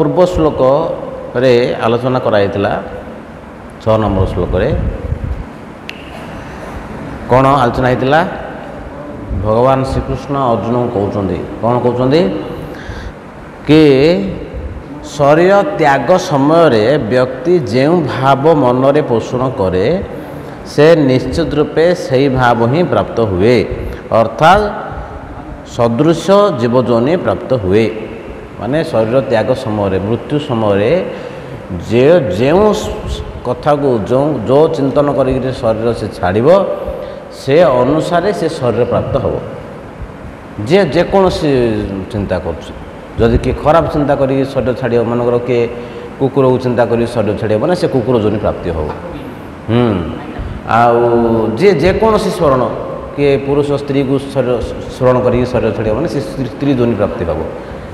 ପୂର୍ବ ଶ୍ଲୋକରେ ଆଲୋଚନା କରାଯାଇଥିଲା 6 ନମ୍ବର ଶ୍ଲୋକରେ କ'ଣ ଆଲୋଚନା ହେଇଥିଲା? ଭଗବାନ ଶ୍ରୀକୃଷ୍ଣ ଅର୍ଜୁନଙ୍କୁ କହୁଛନ୍ତି କ'ଣ କହୁଛନ୍ତି କି ଶରୀର ତ୍ୟାଗ ସମୟରେ ବ୍ୟକ୍ତି ଯେଉଁ ଭାବ ମନରେ ପୋଷଣ କରେ ସେ ନିଶ୍ଚିତ ରୂପେ ସେହି ଭାବ ହିଁ ପ୍ରାପ୍ତ ହୁଏ, ଅର୍ଥାତ୍ ସଦୃଶ ଜୀବଜନି ପ୍ରାପ୍ତ ହୁଏ। ମାନେ ଶରୀର ତ୍ୟାଗ ସମୟରେ ମୃତ୍ୟୁ ସମୟରେ ଯେଉଁ କଥାକୁ ଯେଉଁ ଚିନ୍ତନ କରିକି ଶରୀର ସେ ଛାଡ଼ିବ ସେ ଅନୁସାରେ ସେ ଶରୀର ପ୍ରାପ୍ତ ହେବ। ଯେକୌଣସି ଚିନ୍ତା କରୁଛି, ଯଦି କିଏ ଖରାପ ଚିନ୍ତା କରିକି ଶରୀର ଛାଡ଼ିବ, ମନେକର କିଏ କୁକୁରକୁ ଚିନ୍ତା କରିକି ଶରୀର ଛାଡ଼ିବ ମାନେ ସେ କୁକୁର ଜନି ପ୍ରାପ୍ତି ହେବ। ଆଉ ଯେକୌଣସି ସ୍ମରଣ, କିଏ ପୁରୁଷ ସ୍ତ୍ରୀକୁ ସ୍ମରଣ କରିକି ଶରୀର ଛାଡ଼ିବ ମାନେ ସେ ସ୍ତ୍ରୀ ଜନି ପ୍ରାପ୍ତି ହେବ।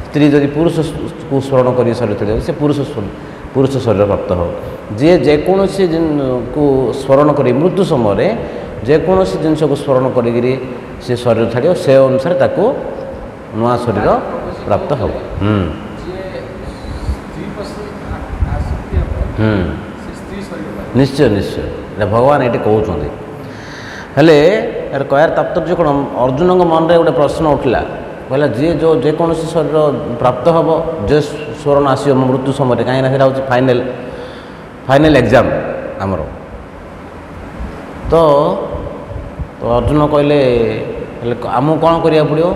ସ୍ତ୍ରୀ ଯଦି ପୁରୁଷକୁ ସ୍ମରଣ କରିକି ଶରୀର ଛାଡ଼ିବ ସେ ପୁରୁଷ ଶରୀର ପ୍ରାପ୍ତ ହେବ। ଯେକୌଣସି କୁ ସ୍ମରଣ କରି ମୃତ୍ୟୁ ସମୟରେ ଯେକୌଣସି ଜିନିଷକୁ ସ୍ମରଣ କରିକିରି ସେ ଶରୀର ଛାଡ଼ିବ ସେ ଅନୁସାରେ ତାକୁ ନୂଆ ଶରୀର ପ୍ରାପ୍ତ ହେବ। ନିଶ୍ଚୟ ନିଶ୍ଚୟ ଏଇଟା ଭଗବାନ ଏଇଠି କହୁଛନ୍ତି। ହେଲେ ଏହାର କହିବାର ତାତ୍ପର୍ଯ୍ୟ କ'ଣ? ଅର୍ଜୁନଙ୍କ ମନରେ ଗୋଟେ ପ୍ରଶ୍ନ ଉଠିଲା, କହିଲା ଯେକୌଣସି ଶରୀର ପ୍ରାପ୍ତ ହେବ, ଯେ ସ୍ମରଣ ଆସିବ ମୃତ୍ୟୁ ସମୟରେ, କାହିଁକିନା ସେଇଟା ହେଉଛି ଫାଇନାଲ୍ ଏକ୍ଜାମ୍ ଆମର। ତ ଅର୍ଜୁନ କହିଲେ ହେଲେ ଆମକୁ କ'ଣ କରିବାକୁ ପଡ଼ିବ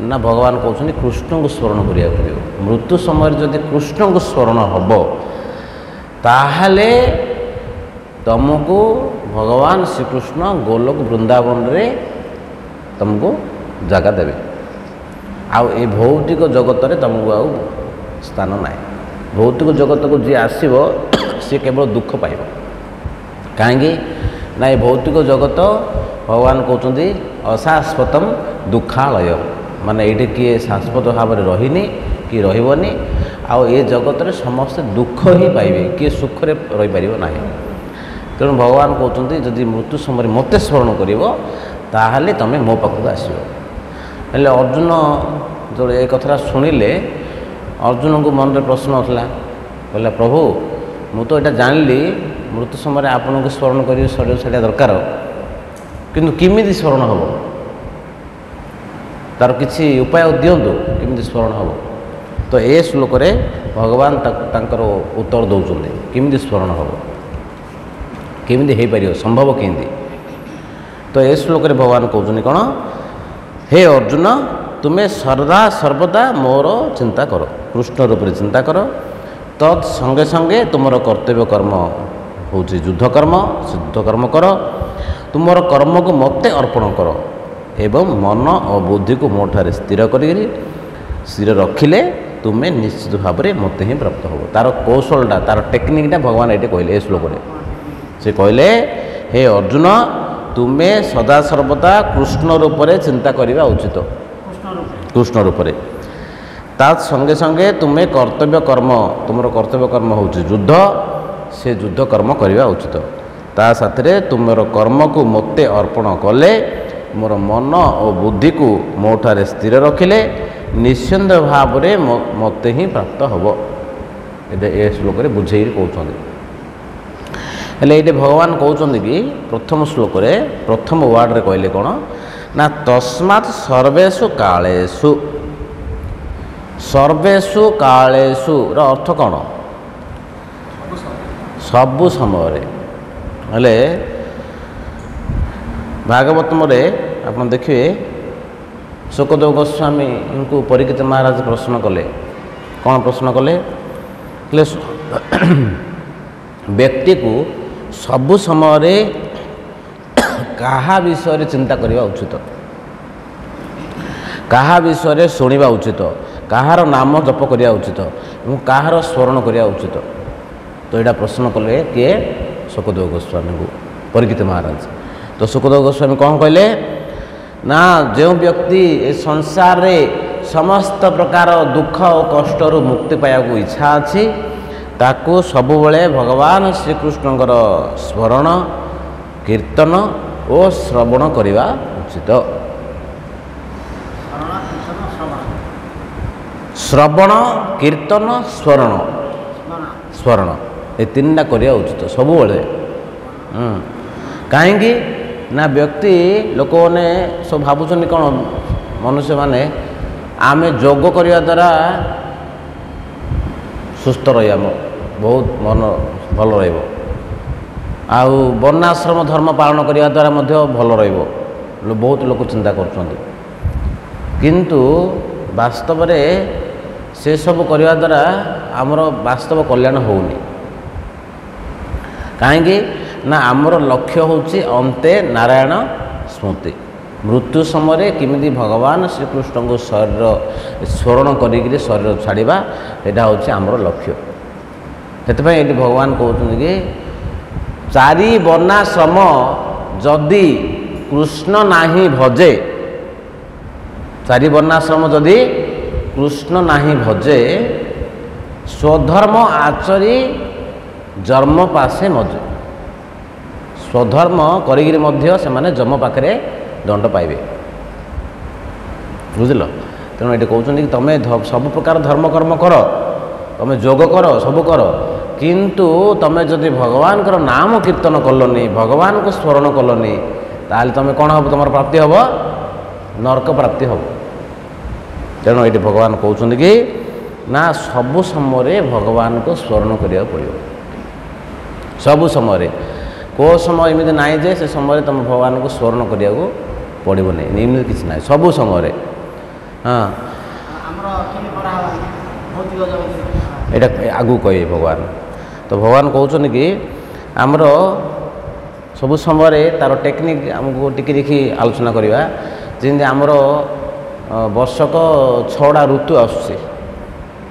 ନା ଭଗବାନ କହୁଛନ୍ତି କୃଷ୍ଣଙ୍କୁ ସ୍ମରଣ କରିବାକୁ ପଡ଼ିବ। ମୃତ୍ୟୁ ସମୟରେ ଯଦି କୃଷ୍ଣଙ୍କୁ ସ୍ମରଣ ହେବ ତାହେଲେ ତୁମକୁ ଭଗବାନ ଶ୍ରୀକୃଷ୍ଣ ଗୋଲୋକ ବୃନ୍ଦାବନରେ ତୁମକୁ ଜାଗା ଦେବେ। ଆଉ ଏ ଭୌତିକ ଜଗତରେ ତୁମକୁ ଆଉ ସ୍ଥାନ ନାହିଁ। ଭୌତିକ ଜଗତକୁ ଯିଏ ଆସିବ ସିଏ କେବଳ ଦୁଃଖ ପାଇବ। କାହିଁକି ନା ଏ ଭୌତିକ ଜଗତ ଭଗବାନ କହୁଛନ୍ତି ଅଶାଶ୍ୱତମ୍ ଦୁଃଖାଳୟ, ମାନେ ଏଇଠି କିଏ ଶାଶ୍ୱତ ଭାବରେ ରହିନି କି ରହିବନି। ଆଉ ଏ ଜଗତରେ ସମସ୍ତେ ଦୁଃଖ ହିଁ ପାଇବେ, କିଏ ସୁଖରେ ରହିପାରିବ ନାହିଁ। ତେଣୁ ଭଗବାନ କହୁଛନ୍ତି ଯଦି ମୃତ୍ୟୁ ସମୟରେ ମୋତେ ସ୍ମରଣ କରିବ ତାହେଲେ ତୁମେ ମୋ ପାଖକୁ ଆସିବ। ହେଲେ ଅର୍ଜୁନ ଯେଉଁ ଏ କଥାଟା ଶୁଣିଲେ ଅର୍ଜୁନଙ୍କୁ ମନରେ ପ୍ରଶ୍ନ ଉଠିଲା, କହିଲା ପ୍ରଭୁ ମୁଁ ତ ଏଇଟା ଜାଣିଲି ମୃତ୍ୟୁ ସମୟରେ ଆପଣଙ୍କୁ ସ୍ମରଣ କରିବି ଶରୀର ଛାଡ଼ିବା ଦରକାର, କିନ୍ତୁ କେମିତି ସ୍ମରଣ ହେବ? ତା'ର କିଛି ଉପାୟ ଦିଅନ୍ତୁ କେମିତି ସ୍ମରଣ ହେବ। ତ ଏ ଶ୍ଲୋକରେ ଭଗବାନ ତାଙ୍କର ଉତ୍ତର ଦେଉଛନ୍ତି କେମିତି ସ୍ମରଣ ହେବ, କେମିତି ହେଇପାରିବ, ସମ୍ଭବ କେମିତି। ତ ଏ ଶ୍ଲୋକରେ ଭଗବାନ କହୁଛନ୍ତି କ'ଣ, ହେ ଅର୍ଜୁନ ତୁମେ ସର୍ବଦା ମୋର ଚିନ୍ତା କର, କୃଷ୍ଣ ରୂପରେ ଚିନ୍ତା କର। ତତ୍ ସଙ୍ଗେ ସଙ୍ଗେ ତୁମର କର୍ତ୍ତବ୍ୟ କର୍ମ ହେଉଛି ଯୁଦ୍ଧ କର୍ମ କର। ତୁମର କର୍ମକୁ ମୋତେ ଅର୍ପଣ କର ଏବଂ ମନ ଓ ବୁଦ୍ଧିକୁ ମୋ ଠାରେ ସ୍ଥିର ରଖିଲେ ତୁମେ ନିଶ୍ଚିତ ଭାବରେ ମୋତେ ହିଁ ପ୍ରାପ୍ତ ହେବ। ତା'ର କୌଶଳଟା, ତା'ର ଟେକ୍ନିକ୍ଟା ଭଗବାନ ଏଇଠି କହିଲେ ଏ ଶ୍ଲୋକରେ। ସେ କହିଲେ ହେ ଅର୍ଜୁନ ତୁମେ ସଦାସର୍ବଦା କୃଷ୍ଣ ରୂପରେ ଚିନ୍ତା କରିବା ଉଚିତ, କୃଷ୍ଣ ରୂପରେ। ତା ସଙ୍ଗେ ସଙ୍ଗେ ତୁମେ ତୁମର କର୍ତ୍ତବ୍ୟ କର୍ମ ହେଉଛି ଯୁଦ୍ଧ, ସେ ଯୁଦ୍ଧ କର୍ମ କରିବା ଉଚିତ। ତା ସାଥିରେ ତୁମର କର୍ମକୁ ମୋତେ ଅର୍ପଣ କଲେ, ମୋର ମନ ଓ ବୁଦ୍ଧିକୁ ମୋ ଠାରେ ସ୍ଥିର ରଖିଲେ ନିଶ୍ଚିନ୍ତ ଭାବରେ ମୋତେ ହିଁ ପ୍ରାପ୍ତ ହେବ। ଏଇଟା ଏ ଶ୍ଲୋକରେ ବୁଝେଇକି କହୁଛନ୍ତି। ହେଲେ ଏଇଠି ଭଗବାନ କହୁଛନ୍ତି କି ପ୍ରଥମ ଶ୍ଲୋକରେ ପ୍ରଥମ ୱାର୍ଡ଼ରେ କହିଲେ କ'ଣ ନା ତସ୍ମାତ୍ ସର୍ବେଷୁ କାଳେଷୁର ଅର୍ଥ କ'ଣ? ସବୁ ସମୟରେ। ହେଲେ ଭାଗବତମରେ ଆପଣ ଦେଖିବେ ଶୁକଦେବ ଗୋସ୍ୱାମୀଙ୍କୁ ପରୀକ୍ଷିତ ମହାରାଜ ପ୍ରଶ୍ନ କଲେ। କ'ଣ ପ୍ରଶ୍ନ କଲେ? ହେଲେ ବ୍ୟକ୍ତିକୁ ସବୁ ସମୟରେ କାହା ବିଷୟରେ ଚିନ୍ତା କରିବା ଉଚିତ, କାହା ବିଷୟରେ ଶୁଣିବା ଉଚିତ, କାହାର ନାମ ଜପ କରିବା ଉଚିତ ଏବଂ କାହାର ସ୍ମରଣ କରିବା ଉଚିତ? ତ ଏଇଟା ପ୍ରଶ୍ନ କଲେ କିଏ? ଶୁକଦେବ ଗୋସ୍ୱାମୀଙ୍କୁ, ପରୀକ୍ଷିତ ମହାରାଜ। ତ ଶୁକଦେବ ଗୋସ୍ୱାମୀ କ'ଣ କହିଲେ ନା ଯେଉଁ ବ୍ୟକ୍ତି ଏ ସଂସାରରେ ସମସ୍ତ ପ୍ରକାର ଦୁଃଖ ଓ କଷ୍ଟରୁ ମୁକ୍ତି ପାଇବାକୁ ଇଚ୍ଛା ଅଛି ତାକୁ ସବୁବେଳେ ଭଗବାନ ଶ୍ରୀକୃଷ୍ଣଙ୍କର ସ୍ମରଣ, କୀର୍ତ୍ତନ ଓ ଶ୍ରବଣ କରିବା ଉଚିତ। ଶ୍ରବଣ କୀର୍ତ୍ତନ ସ୍ମରଣ ସ୍ମରଣ ଏ ତିନିଟା କରିବା ଉଚିତ ସବୁବେଳେ। କାହିଁକି ନା ବ୍ୟକ୍ତି ଲୋକମାନେ ସବୁ ଭାବୁଛନ୍ତି କ'ଣ ମନୁଷ୍ୟମାନେ ଆମେ ଯୋଗ କରିବା ଦ୍ୱାରା ସୁସ୍ଥ ରହିବ, ବହୁତ ମନ ଭଲ ରହିବ, ଆଉ ବର୍ଣ୍ଣାଶ୍ରମ ଧର୍ମ ପାଳନ କରିବା ଦ୍ୱାରା ମଧ୍ୟ ଭଲ ରହିବ, ବହୁତ ଲୋକ ଚିନ୍ତା କରୁଛନ୍ତି। କିନ୍ତୁ ବାସ୍ତବରେ ସେସବୁ କରିବା ଦ୍ୱାରା ଆମର ବାସ୍ତବ କଲ୍ୟାଣ ହେଉନି। କାହିଁକି ନା ଆମର ଲକ୍ଷ୍ୟ ହେଉଛି ଅନ୍ତେ ନାରାୟଣ ସ୍ମୃତି। ମୃତ୍ୟୁ ସମୟରେ କେମିତି ଭଗବାନ ଶ୍ରୀକୃଷ୍ଣଙ୍କୁ ଶରୀର ସ୍ମରଣ କରିକିରି ଶରୀର ଛାଡ଼ିବା, ଏଇଟା ହେଉଛି ଆମର ଲକ୍ଷ୍ୟ। ସେଥିପାଇଁ ଏଠି ଭଗବାନ କହୁଛନ୍ତି କି ଚାରି ବର୍ଣ୍ଣାଶ୍ରମ ଯଦି କୃଷ୍ଣ ନାହିଁ ଭଜେ, ଚାରି ବର୍ଣ୍ଣାଶ୍ରମ ଯଦି କୃଷ୍ଣ ନାହିଁ ଭଜେ, ସ୍ୱଧର୍ମ ଆଚରି ଜନ୍ମ ପାଶେ ମଜେ। ସ୍ୱଧର୍ମ କରିକିରି ମଧ୍ୟ ସେମାନେ ଯମ ପାଖରେ ଦଣ୍ଡ ପାଇବେ। ବୁଝିଲ? ତେଣୁ ଏଠି କହୁଛନ୍ତି କି ତୁମେ ସବୁ ପ୍ରକାର ଧର୍ମକର୍ମ କର, ତୁମେ ଯୋଗ କର, ସବୁ କର, କିନ୍ତୁ ତୁମେ ଯଦି ଭଗବାନଙ୍କର ନାମ କୀର୍ତ୍ତନ କଲନି, ଭଗବାନଙ୍କୁ ସ୍ମରଣ କଲନି, ତାହେଲେ ତୁମେ କ'ଣ ହେବ? ତୁମର ପ୍ରାପ୍ତି ହେବ ନରକ ପ୍ରାପ୍ତି ହେବ। ତେଣୁ ଏଠି ଭଗବାନ କହୁଛନ୍ତି କି ନା ସବୁ ସମୟରେ ଭଗବାନଙ୍କୁ ସ୍ମରଣ କରିବାକୁ ପଡ଼ିବ। ସବୁ ସମୟରେ, କେଉଁ ସମୟ ଏମିତି ନାହିଁ ଯେ ସେ ସମୟରେ ତୁମେ ଭଗବାନଙ୍କୁ ସ୍ମରଣ କରିବାକୁ ପଡ଼ିବନି, ଏମିତି କିଛି ନାହିଁ, ସବୁ ସମୟରେ। ହଁ, ଏଇଟା ଆଗକୁ କହିବେ ଭଗବାନ। ତ ଭଗବାନ କହୁଛନ୍ତି କି ଆମର ସବୁ ସମୟରେ ତା'ର ଟେକ୍ନିକ୍ ଆମକୁ ଟିକେ ଦେଖି ଆଲୋଚନା କରିବା। ଯେମିତି ଆମର ବର୍ଷକ 6ଟା ଋତୁ ଆସୁଛି,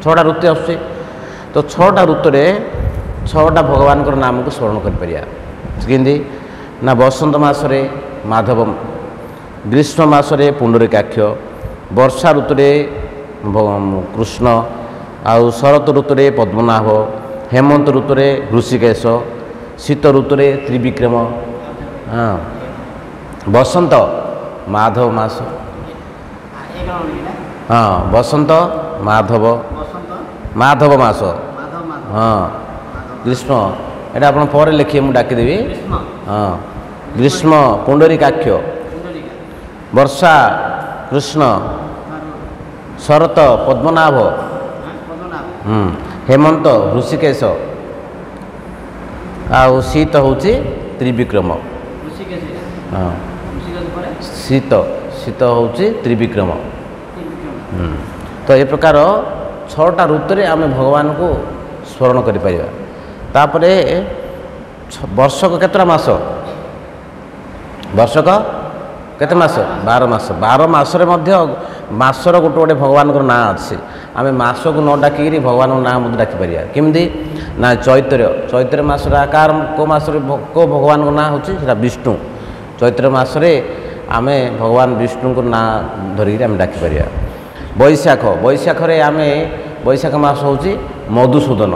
6ଟା ଋତୁ ଆସୁଛି, ତ 6ଟା ଋତୁରେ 6ଟା ଭଗବାନଙ୍କର ନାମକୁ ସ୍ମରଣ କରିପାରିବା। କେମିତି ନା ବସନ୍ତ ମାସରେ ମାଧବ, ଗ୍ରୀଷ୍ମ ମାସରେ ପୁଣ୍ଡରୀକାକ୍ଷ, ବର୍ଷା ଋତୁରେ କୃଷ୍ଣ, ଆଉ ଶରତ ଋତୁରେ ପଦ୍ମନାଭ, ହେମନ୍ତ ଋତୁରେ ହୃଷିକେଶ, ଶୀତ ଋତୁରେ ତ୍ରିବିକ୍ରମ, ହଁ, ବସନ୍ତ ମାଧବ ମାସ, ହଁ, ବସନ୍ତ ମାଧବ, ମାଧବ ମାସ, ହଁ, ଗ୍ରୀଷ୍ମ, ଏଇଟା ଆପଣ ପରେ ଲେଖିବେ, ମୁଁ ଡାକିଦେବି। ହଁ, ଗ୍ରୀଷ୍ମ ପୁଣ୍ଡରୀକାକ୍ଷ, ବର୍ଷା କୃଷ୍ଣ, ଶରତ ପଦ୍ମନାଭ, ହେମନ୍ତ ହୃଷିକେଶ, ଆଉ ଶୀତ ହେଉଛି ତ୍ରିବିକ୍ରମ। ହଁ, ଶୀତ ଶୀତ ହେଉଛି ତ୍ରିବିକ୍ରମ। ତ ଏ ପ୍ରକାର 6ଟା ଋତୁରେ ଆମେ ଭଗବାନଙ୍କୁ ସ୍ମରଣ କରିପାରିବା। ତାପରେ ବର୍ଷକ କେତେଟା ମାସ? ବର୍ଷକ କେତେ ମାସ? 12 ମାସ। 12 ମାସରେ ମଧ୍ୟ ମାସର ଗୋଟେ ଗୋଟେ ଭଗବାନଙ୍କର ନାଁ ଅଛି। ଆମେ ମାସକୁ ନ ଡାକିକିରି ଭଗବାନଙ୍କ ନାଁ ମଧ୍ୟ ଡାକିପାରିବା। କେମିତି ନା ଚୈତ୍ର, ଚୈତ୍ର ମାସରେ ଆକାର କେଉଁ ମାସରେ କେଉଁ ଭଗବାନଙ୍କ ନାଁ ହେଉଛି? ସେଟା ବିଷ୍ଣୁ। ଚୈତ୍ର ମାସରେ ଆମେ ଭଗବାନ ବିଷ୍ଣୁଙ୍କ ନାଁ ଧରିକିରି ଆମେ ଡାକିପାରିବା। ବୈଶାଖ, ବୈଶାଖରେ ଆମେ ବୈଶାଖ ମାସ ହେଉଛି ମଧୁସୂଦନ,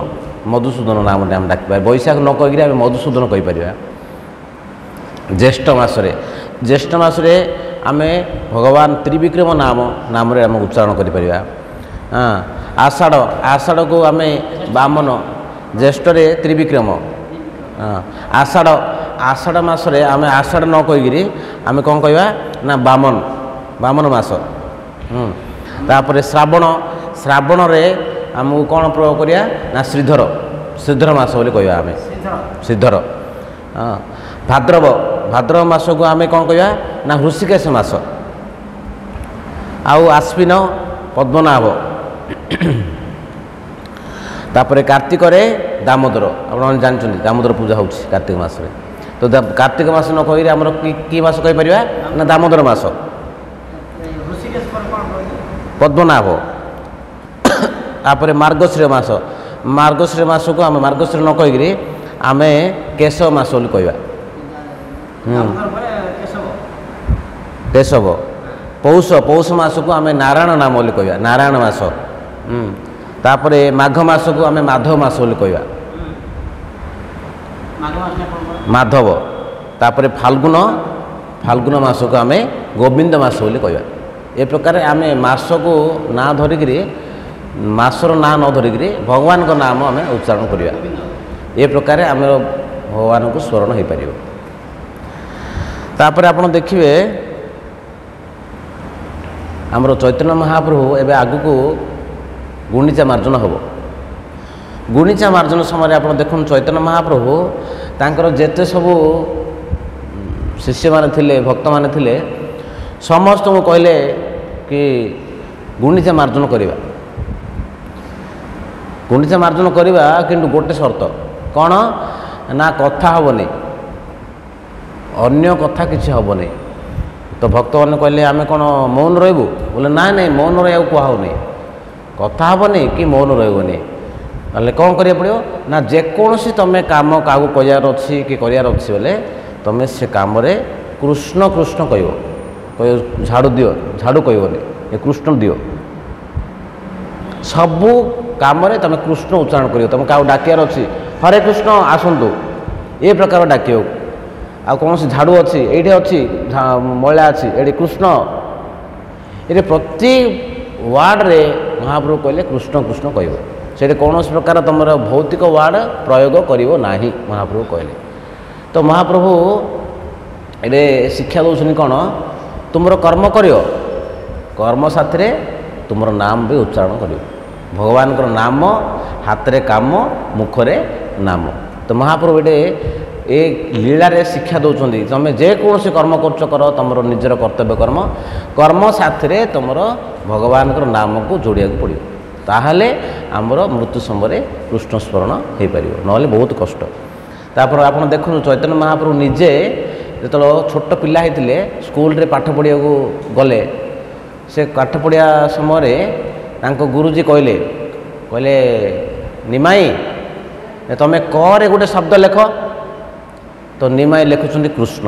ମଧୁସୂଦନ ନାମରେ ଆମେ ଡାକିପାରିବା। ବୈଶାଖ ନ କହିକିରି ଆମେ ମଧୁସୂଦନ କହିପାରିବା। ଜ୍ୟେଷ୍ଠ ମାସରେ, ଜ୍ୟେଷ୍ଠ ମାସରେ ଆମେ ଭଗବାନ ତ୍ରିବିକ୍ରମ ନାମରେ ଆମେ ଉଚ୍ଚାରଣ କରିପାରିବା। ହଁ, ଆଷାଢ଼, ଆଷାଢ଼କୁ ଆମେ ବାମନ, ଜ୍ୟେଷ୍ଠରେ ତ୍ରିବିକ୍ରମ। ହଁ, ଆଷାଢ଼, ଆଷାଢ଼ ମାସରେ ଆମେ ଆଷାଢ଼ ନ କହିକିରି ଆମେ କ'ଣ କହିବା ନା ବାମନ, ବାମନ ମାସ। ତାପରେ ଶ୍ରାବଣ, ଶ୍ରାବଣରେ ଆମକୁ କ'ଣ ପ୍ରୟୋଗ କରିବା ନା ଶ୍ରୀଧର, ଶ୍ରୀଧର ମାସ ବୋଲି କହିବା ଆମେ, ଶ୍ରୀଧର। ହଁ, ଭାଦ୍ରବ, ଭାଦ୍ରବ ମାସକୁ ଆମେ କ'ଣ କହିବା ନା ହୃଷିକେଶ ମାସ। ଆଉ ଆଶ୍ୱିନ ପଦ୍ମନାଭ। ତାପରେ କାର୍ତ୍ତିକରେ ଦାମୋଦର, ଆପଣମାନେ ଜାଣିଛନ୍ତି ଦାମୋଦର ପୂଜା ହେଉଛି କାର୍ତ୍ତିକ ମାସରେ। ତ କାର୍ତ୍ତିକ ମାସ ନ କହିଲେ ଆମର କି ମାସ କହିପାରିବା ନା ଦାମୋଦର ମାସ, ପଦ୍ମନାଭ। ତାପରେ ମାର୍ଗଶୀର ମାସ, ମାର୍ଗଶୀର ମାସକୁ ଆମେ ମାର୍ଗଶୀର ନ କହିକିରି ଆମେ କେଶବ ମାସ ବୋଲି କହିବା। କେଶବ। ପୌଷ, ପୌଷ ମାସକୁ ଆମେ ନାରାୟଣ ନାମ ବୋଲି କହିବା, ନାରାୟଣ ମାସ। ତାପରେ ମାଘ ମାସକୁ ଆମେ ମାଧବ ମାସ ବୋଲି କହିବା, ମାଧବ। ତାପରେ ଫାଲ୍ଗୁନ, ଫାଲ୍ଗୁନ ମାସକୁ ଆମେ ଗୋବିନ୍ଦ ମାସ ବୋଲି କହିବା। ଏ ପ୍ରକାର ଆମେ ମାସକୁ ନାଁ ଧରିକିରି ମାସର ନାଁ ନ ଧରିକିରି ଭଗବାନଙ୍କ ନାମ ଆମେ ଉଚ୍ଚାରଣ କରିବା। ଏ ପ୍ରକାର ଆମର ଭଗବାନଙ୍କୁ ସ୍ମରଣ ହୋଇପାରିବ। ତାପରେ ଆପଣ ଦେଖିବେ ଆମର ଚୈତନ୍ୟ ମହାପ୍ରଭୁ ଏବେ ଆଗକୁ ଗୁଣ୍ଡିଚା ମାର୍ଜନ ହେବ। ଗୁଣ୍ଡିଚା ମାର୍ଜନ ସମୟରେ ଆପଣ ଦେଖନ୍ତୁ ଚୈତନ୍ୟ ମହାପ୍ରଭୁ ତାଙ୍କର ଯେତେ ସବୁ ଶିଷ୍ୟମାନେ ଥିଲେ, ଭକ୍ତମାନେ ଥିଲେ, ସମସ୍ତଙ୍କୁ କହିଲେ କି ଗୁଣ୍ଡିଚା ମାର୍ଜନ କରିବା। ଗୁଣ୍ଡିଚା ମାର୍ଜନ କରିବା, କିନ୍ତୁ ଗୋଟେ ସର୍ତ୍ତ କ'ଣ ନା କଥା ହେବନି, ଅନ୍ୟ କଥା କିଛି ହେବନି। ତ ଭକ୍ତମାନେ କହିଲେ ଆମେ କ'ଣ ମୌନ ରହିବୁ? ବୋଲେ ନାଇଁ ନାଇଁ, ମୌନ ରହିବାକୁ କୁହାହେଉନି, କଥା ହେବନି କି ମୌନ ରହିବନି। ତାହେଲେ କ'ଣ କରିବାକୁ ପଡ଼ିବ ନା ଯେକୌଣସି ତୁମେ କାମ କାହାକୁ କହିବାର ଅଛି କି କରିବାର ଅଛି ବୋଲେ ତୁମେ ସେ କାମରେ କୃଷ୍ଣ କୃଷ୍ଣ କହିବ। ଝାଡ଼ୁ ଦିଅ, ଝାଡ଼ୁ କହିବନି, ଏ କୃଷ୍ଣ ଦିଅ। ସବୁ କାମରେ ତୁମେ କୃଷ୍ଣ ଉଚ୍ଚାରଣ କରିବ। ତୁମେ କାହାକୁ ଡାକିବାର ଅଛି ହରେ କୃଷ୍ଣ ଆସନ୍ତୁ, ଏ ପ୍ରକାର ଡାକିବ। ଆଉ କୌଣସି ଝାଡ଼ୁ ଅଛି, ଏଇଠି ଅଛି ମଇଳା ଅଛି, ଏଇଠି କୃଷ୍ଣ। ଏଠି ପ୍ରତି ୱାର୍ଡ଼ରେ ମହାପ୍ରଭୁ କହିଲେ କୃଷ୍ଣ କୃଷ୍ଣ କହିବ। ସେଠି କୌଣସି ପ୍ରକାର ତୁମର ଭୌତିକ ୱାର୍ଡ଼ ପ୍ରୟୋଗ କରିବ ନାହିଁ, ମହାପ୍ରଭୁ କହିଲେ। ତ ମହାପ୍ରଭୁ ଏଠି ଶିକ୍ଷା ଦେଉଛନ୍ତି କ'ଣ, ତୁମର କର୍ମ କରିବ, କର୍ମ ସାଥିରେ ତୁମର ନାମ ବି ଉଚ୍ଚାରଣ କରିବ। ଭଗବାନଙ୍କର ନାମ, ହାତରେ କାମ, ମୁଖରେ ନାମ। ତ ମହାପ୍ରଭୁ ଏଠି ଏ ଲୀଳାରେ ଶିକ୍ଷା ଦେଉଛନ୍ତି ତୁମେ ଯେକୌଣସି କର୍ମ କରୁଛ କର, ତୁମର ନିଜର କର୍ତ୍ତବ୍ୟ କର୍ମ, କର୍ମ ସାଥିରେ ତୁମର ଭଗବାନଙ୍କର ନାମକୁ ଯୋଡ଼ିବାକୁ ପଡ଼ିବ। ତାହେଲେ ଆମର ମୃତ୍ୟୁ ସମୟରେ କୃଷ୍ଣ ସ୍ମରଣ ହୋଇପାରିବ, ନହେଲେ ବହୁତ କଷ୍ଟ। ତାପରେ ଆପଣ ଦେଖନ୍ତୁ ଚୈତନ୍ୟ ମହାପ୍ରଭୁ ନିଜେ ଯେତେବେଳେ ଛୋଟ ପିଲା ହେଇଥିଲେ, ସ୍କୁଲରେ ପାଠ ପଢ଼ିବାକୁ ଗଲେ, ସେ ପାଠ ପଢ଼ିବା ସମୟରେ ତାଙ୍କ ଗୁରୁଜୀ କହିଲେ ନିମାଇ ତୁମେ କରେ ଗୋଟେ ଶବ୍ଦ ଲେଖ। ତ ନିମାଇ ଲେଖୁଛନ୍ତି କୃଷ୍ଣ।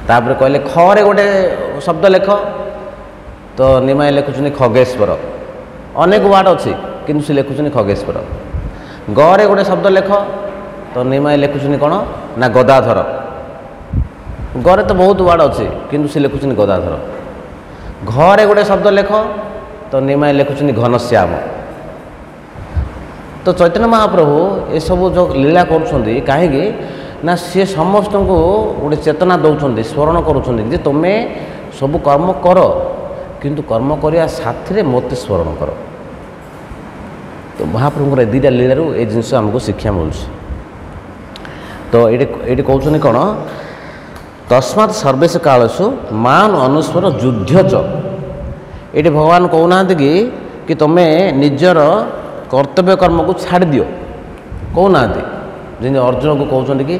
ତାପରେ କହିଲେ ଖରେ ଗୋଟେ ଶବ୍ଦ ଲେଖ। ତ ନିମାଇ ଲେଖୁଛନ୍ତି ଖଗେଶ୍ୱର। ଅନେକ ୱାର୍ଡ଼ ଅଛି କିନ୍ତୁ ସେ ଲେଖୁଛନ୍ତି ଖଗେଶ୍ୱର। ଗରେ ଗୋଟେ ଶବ୍ଦ ଲେଖ। ତ ନିମାଇ ଲେଖୁଛନ୍ତି କ'ଣ ନା ଗଦାଧର। ଗରେ ତ ବହୁତ ୱାର୍ଡ଼ ଅଛି କିନ୍ତୁ ସେ ଲେଖୁଛନ୍ତି ଗଦାଧର। ଘରେ ଗୋଟେ ଶବ୍ଦ ଲେଖ। ତ ନିମାଇ ଲେଖୁଛନ୍ତି ଘନଶ୍ୟାମ। ତ ଚୈତନ୍ୟ ମହାପ୍ରଭୁ ଏସବୁ ଯେଉଁ ଲୀଳା କରୁଛନ୍ତି କାହିଁକି ନା ସିଏ ସମସ୍ତଙ୍କୁ ଗୋଟେ ଚେତନା ଦେଉଛନ୍ତି, ସ୍ମରଣ କରୁଛନ୍ତି ଯେ ତୁମେ ସବୁ କର୍ମ କର, କିନ୍ତୁ କର୍ମ କରିବା ସାଥିରେ ମୋତେ ସ୍ମରଣ କର। ତ ମହାପ୍ରଭୁଙ୍କର ଏ ଦୁଇଟା ଲୀଳାରୁ ଏ ଜିନିଷ ଆମକୁ ଶିକ୍ଷା ମିଳୁଛି। ତ ଏଇଠି କହୁଛନ୍ତି କ'ଣ, ତସ୍ମାତ୍ ସର୍ବେଶ କାଳସୁ ମାନ୍ ଅନୁସ୍ମର ଯୁଦ୍ଧଚ। ଏଇଠି ଭଗବାନ କହୁନାହାନ୍ତି କି ତୁମେ ନିଜର କର୍ତ୍ତବ୍ୟ କର୍ମକୁ ଛାଡ଼ି ଦିଅ, କହୁନାହାନ୍ତି। ଯେମିତି ଅର୍ଜୁନକୁ କହୁଛନ୍ତି କି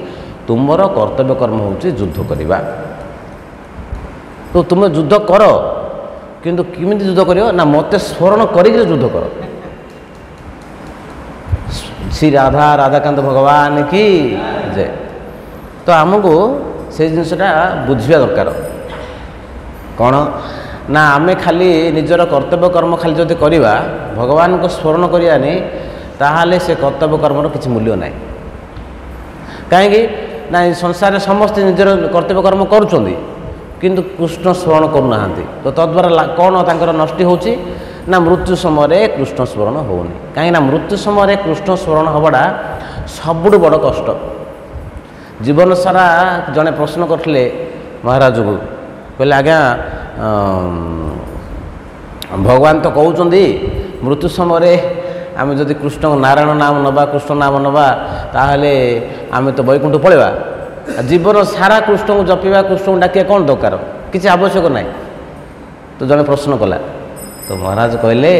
ତୁମର କର୍ତ୍ତବ୍ୟ କର୍ମ ହେଉଛି ଯୁଦ୍ଧ କରିବା। ତ ତୁମେ ଯୁଦ୍ଧ କର, କିନ୍ତୁ କେମିତି ଯୁଦ୍ଧ କରିବ ନା ମୋତେ ସ୍ମରଣ କରିକି ଯୁଦ୍ଧ କର। ଶ୍ରୀ ରାଧା ରାଧାକାନ୍ତ ଭଗବାନ କି ଜୟ। ତ ଆମକୁ ସେଇ ଜିନିଷଟା ବୁଝିବା ଦରକାର। କ'ଣ ନା ଆମେ ଖାଲି ନିଜର କର୍ତ୍ତବ୍ୟ କର୍ମ ଖାଲି ଯଦି କରିବା, ଭଗବାନଙ୍କୁ ସ୍ମରଣ କରିବାନି, ତାହେଲେ ସେ କର୍ତ୍ତବ୍ୟ କର୍ମର କିଛି ମୂଲ୍ୟ ନାହିଁ। କାହିଁକି ନା ଏ ସଂସାରରେ ସମସ୍ତେ ନିଜର କର୍ତ୍ତବ୍ୟ କର୍ମ କରୁଛନ୍ତି କିନ୍ତୁ କୃଷ୍ଣ ସ୍ମରଣ କରୁନାହାନ୍ତି। ତ ତଦ୍ୱାରା କ'ଣ ତାଙ୍କର ନଷ୍ଟ ହେଉଛି ନା ମୃତ୍ୟୁ ସମୟରେ କୃଷ୍ଣ ସ୍ମରଣ ହେଉନି। କାହିଁକିନା ମୃତ୍ୟୁ ସମୟରେ କୃଷ୍ଣ ସ୍ମରଣ ହେବାଟା ସବୁଠୁ ବଡ଼ କଷ୍ଟ। ଜୀବନ ସାରା ଜଣେ ପ୍ରଶ୍ନ କରିଥିଲେ ମହାରାଜକୁ, କହିଲେ ଆଜ୍ଞା ଭଗବାନ ତ କହୁଛନ୍ତି ମୃତ୍ୟୁ ସମୟରେ ଆମେ ଯଦି କୃଷ୍ଣଙ୍କ ନାରାୟଣ ନାମ ନେବା, କୃଷ୍ଣ ନାମ ନେବା, ତାହେଲେ ଆମେ ତ ବୈକୁଣ୍ଠ ପଳେଇବା। ଜୀବନ ସାରା କୃଷ୍ଣଙ୍କୁ ଜପିବା, କୃଷ୍ଣଙ୍କୁ ଡାକିବା କ'ଣ ଦରକାର? କିଛି ଆବଶ୍ୟକ ନାହିଁ। ତ ଜଣେ ପ୍ରଶ୍ନ କଲା। ତ ମହାରାଜ କହିଲେ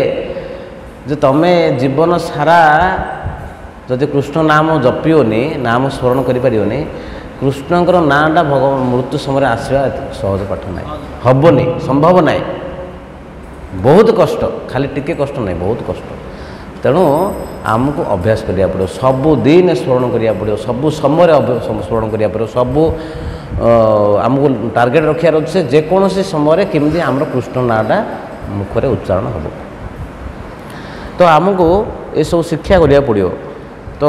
ଯେ ତୁମେ ଜୀବନ ସାରା ଯଦି କୃଷ୍ଣ ନାମ ଜପିବନି, ନାମ ସ୍ମରଣ କରିପାରିବନି, କୃଷ୍ଣଙ୍କର ନାଁଟା ମୃତ୍ୟୁ ସମୟରେ ଆସିବା ସହଜ ପାଠ ନାହିଁ, ହେବନି, ସମ୍ଭବ ନାହିଁ। ବହୁତ କଷ୍ଟ, ଖାଲି ଟିକେ କଷ୍ଟ ନାହିଁ, ବହୁତ କଷ୍ଟ। ତେଣୁ ଆମକୁ ଅଭ୍ୟାସ କରିବାକୁ ପଡ଼ିବ, ସବୁଦିନ ସ୍ମରଣ କରିବାକୁ ପଡ଼ିବ, ସବୁ ସମୟରେ ସ୍ମରଣ କରିବାକୁ ପଡ଼ିବ। ସବୁ ଆମକୁ ଟାର୍ଗେଟ୍ ରଖିବାର ଅଛି ଯେକୌଣସି ସମୟରେ କେମିତି ଆମର କୃଷ୍ଣ ନାଁଟା ମୁଖରେ ଉଚ୍ଚାରଣ ହେବ। ତ ଆମକୁ ଏସବୁ ଶିକ୍ଷା କରିବାକୁ ପଡ଼ିବ। ତ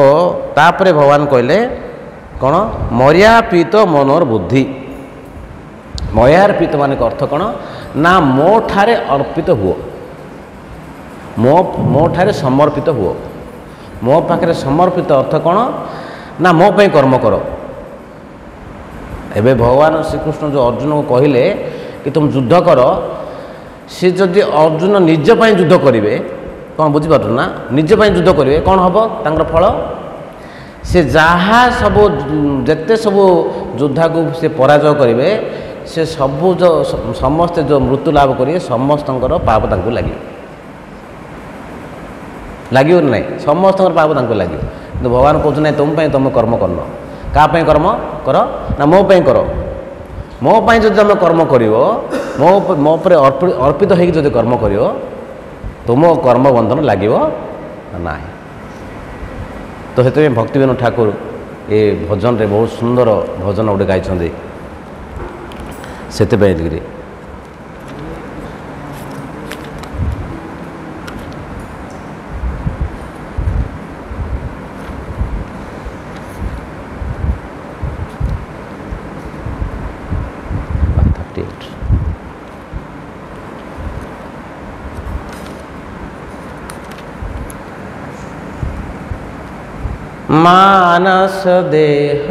ତାପରେ ଭଗବାନ କହିଲେ କ'ଣ, ମର୍ୟାପୀତ ମନୋର ବୁଦ୍ଧି। ମୟାର୍ପିତ ମାନେ ଅର୍ଥ କ'ଣ ନା ମୋ ଠାରେ ଅର୍ପିତ ହୁଅ। ମୋ ଠାରେ ସମର୍ପିତ ହୁଅ। ମୋ ପାଖରେ ସମର୍ପିତ ଅର୍ଥ କ'ଣ ନା ମୋ ପାଇଁ କର୍ମ କର। ଏବେ ଭଗବାନ ଶ୍ରୀକୃଷ୍ଣ ଯେଉଁ ଅର୍ଜୁନକୁ କହିଲେ କି ତୁମେ ଯୁଦ୍ଧ କର, ସେ ଯଦି ଅର୍ଜୁନ ନିଜ ପାଇଁ ଯୁଦ୍ଧ କରିବେ, କ'ଣ ବୁଝିପାରୁଛ ନା, ନିଜ ପାଇଁ ଯୁଦ୍ଧ କରିବେ କ'ଣ ହେବ ତାଙ୍କର ଫଳ? ସେ ଯାହା ସବୁ ଯେତେ ସବୁ ଯୋଦ୍ଧାକୁ ସେ ପରାଜୟ କରିବେ, ସେ ସବୁ ସମସ୍ତେ ଯେଉଁ ମୃତ୍ୟୁ ଲାଭ କରିବେ ସମସ୍ତଙ୍କର ପାପ ତାଙ୍କୁ ଲାଗିବ। ଲାଗିବ ନା ନାହିଁ? ସମସ୍ତଙ୍କର ପାପ ତାଙ୍କୁ ଲାଗିବ। କିନ୍ତୁ ଭଗବାନ କହୁଛନ୍ତି ନାହିଁ ତୁମ ପାଇଁ ତୁମେ କର୍ମ କରୁନ। କାହା ପାଇଁ କର୍ମ କର ନା ମୋ ପାଇଁ କର। ମୋ ପାଇଁ ଯଦି ତୁମେ କର୍ମ କରିବ, ମୋ ଉପରେ ଅର୍ପିତ ହେଇକି ଯଦି କର୍ମ କରିବ, ତୁମ କର୍ମ ବନ୍ଧନ ଲାଗିବ ନାହିଁ। ତ ସେଥିପାଇଁ ଭକ୍ତିବିନୋଦ ଠାକୁର ଏ ଭଜନରେ ବହୁତ ସୁନ୍ଦର ଭଜନ ଗୋଟେ ଗାଇଛନ୍ତି। ସେଥିପାଇଁ ଏତିକିରି मानस देह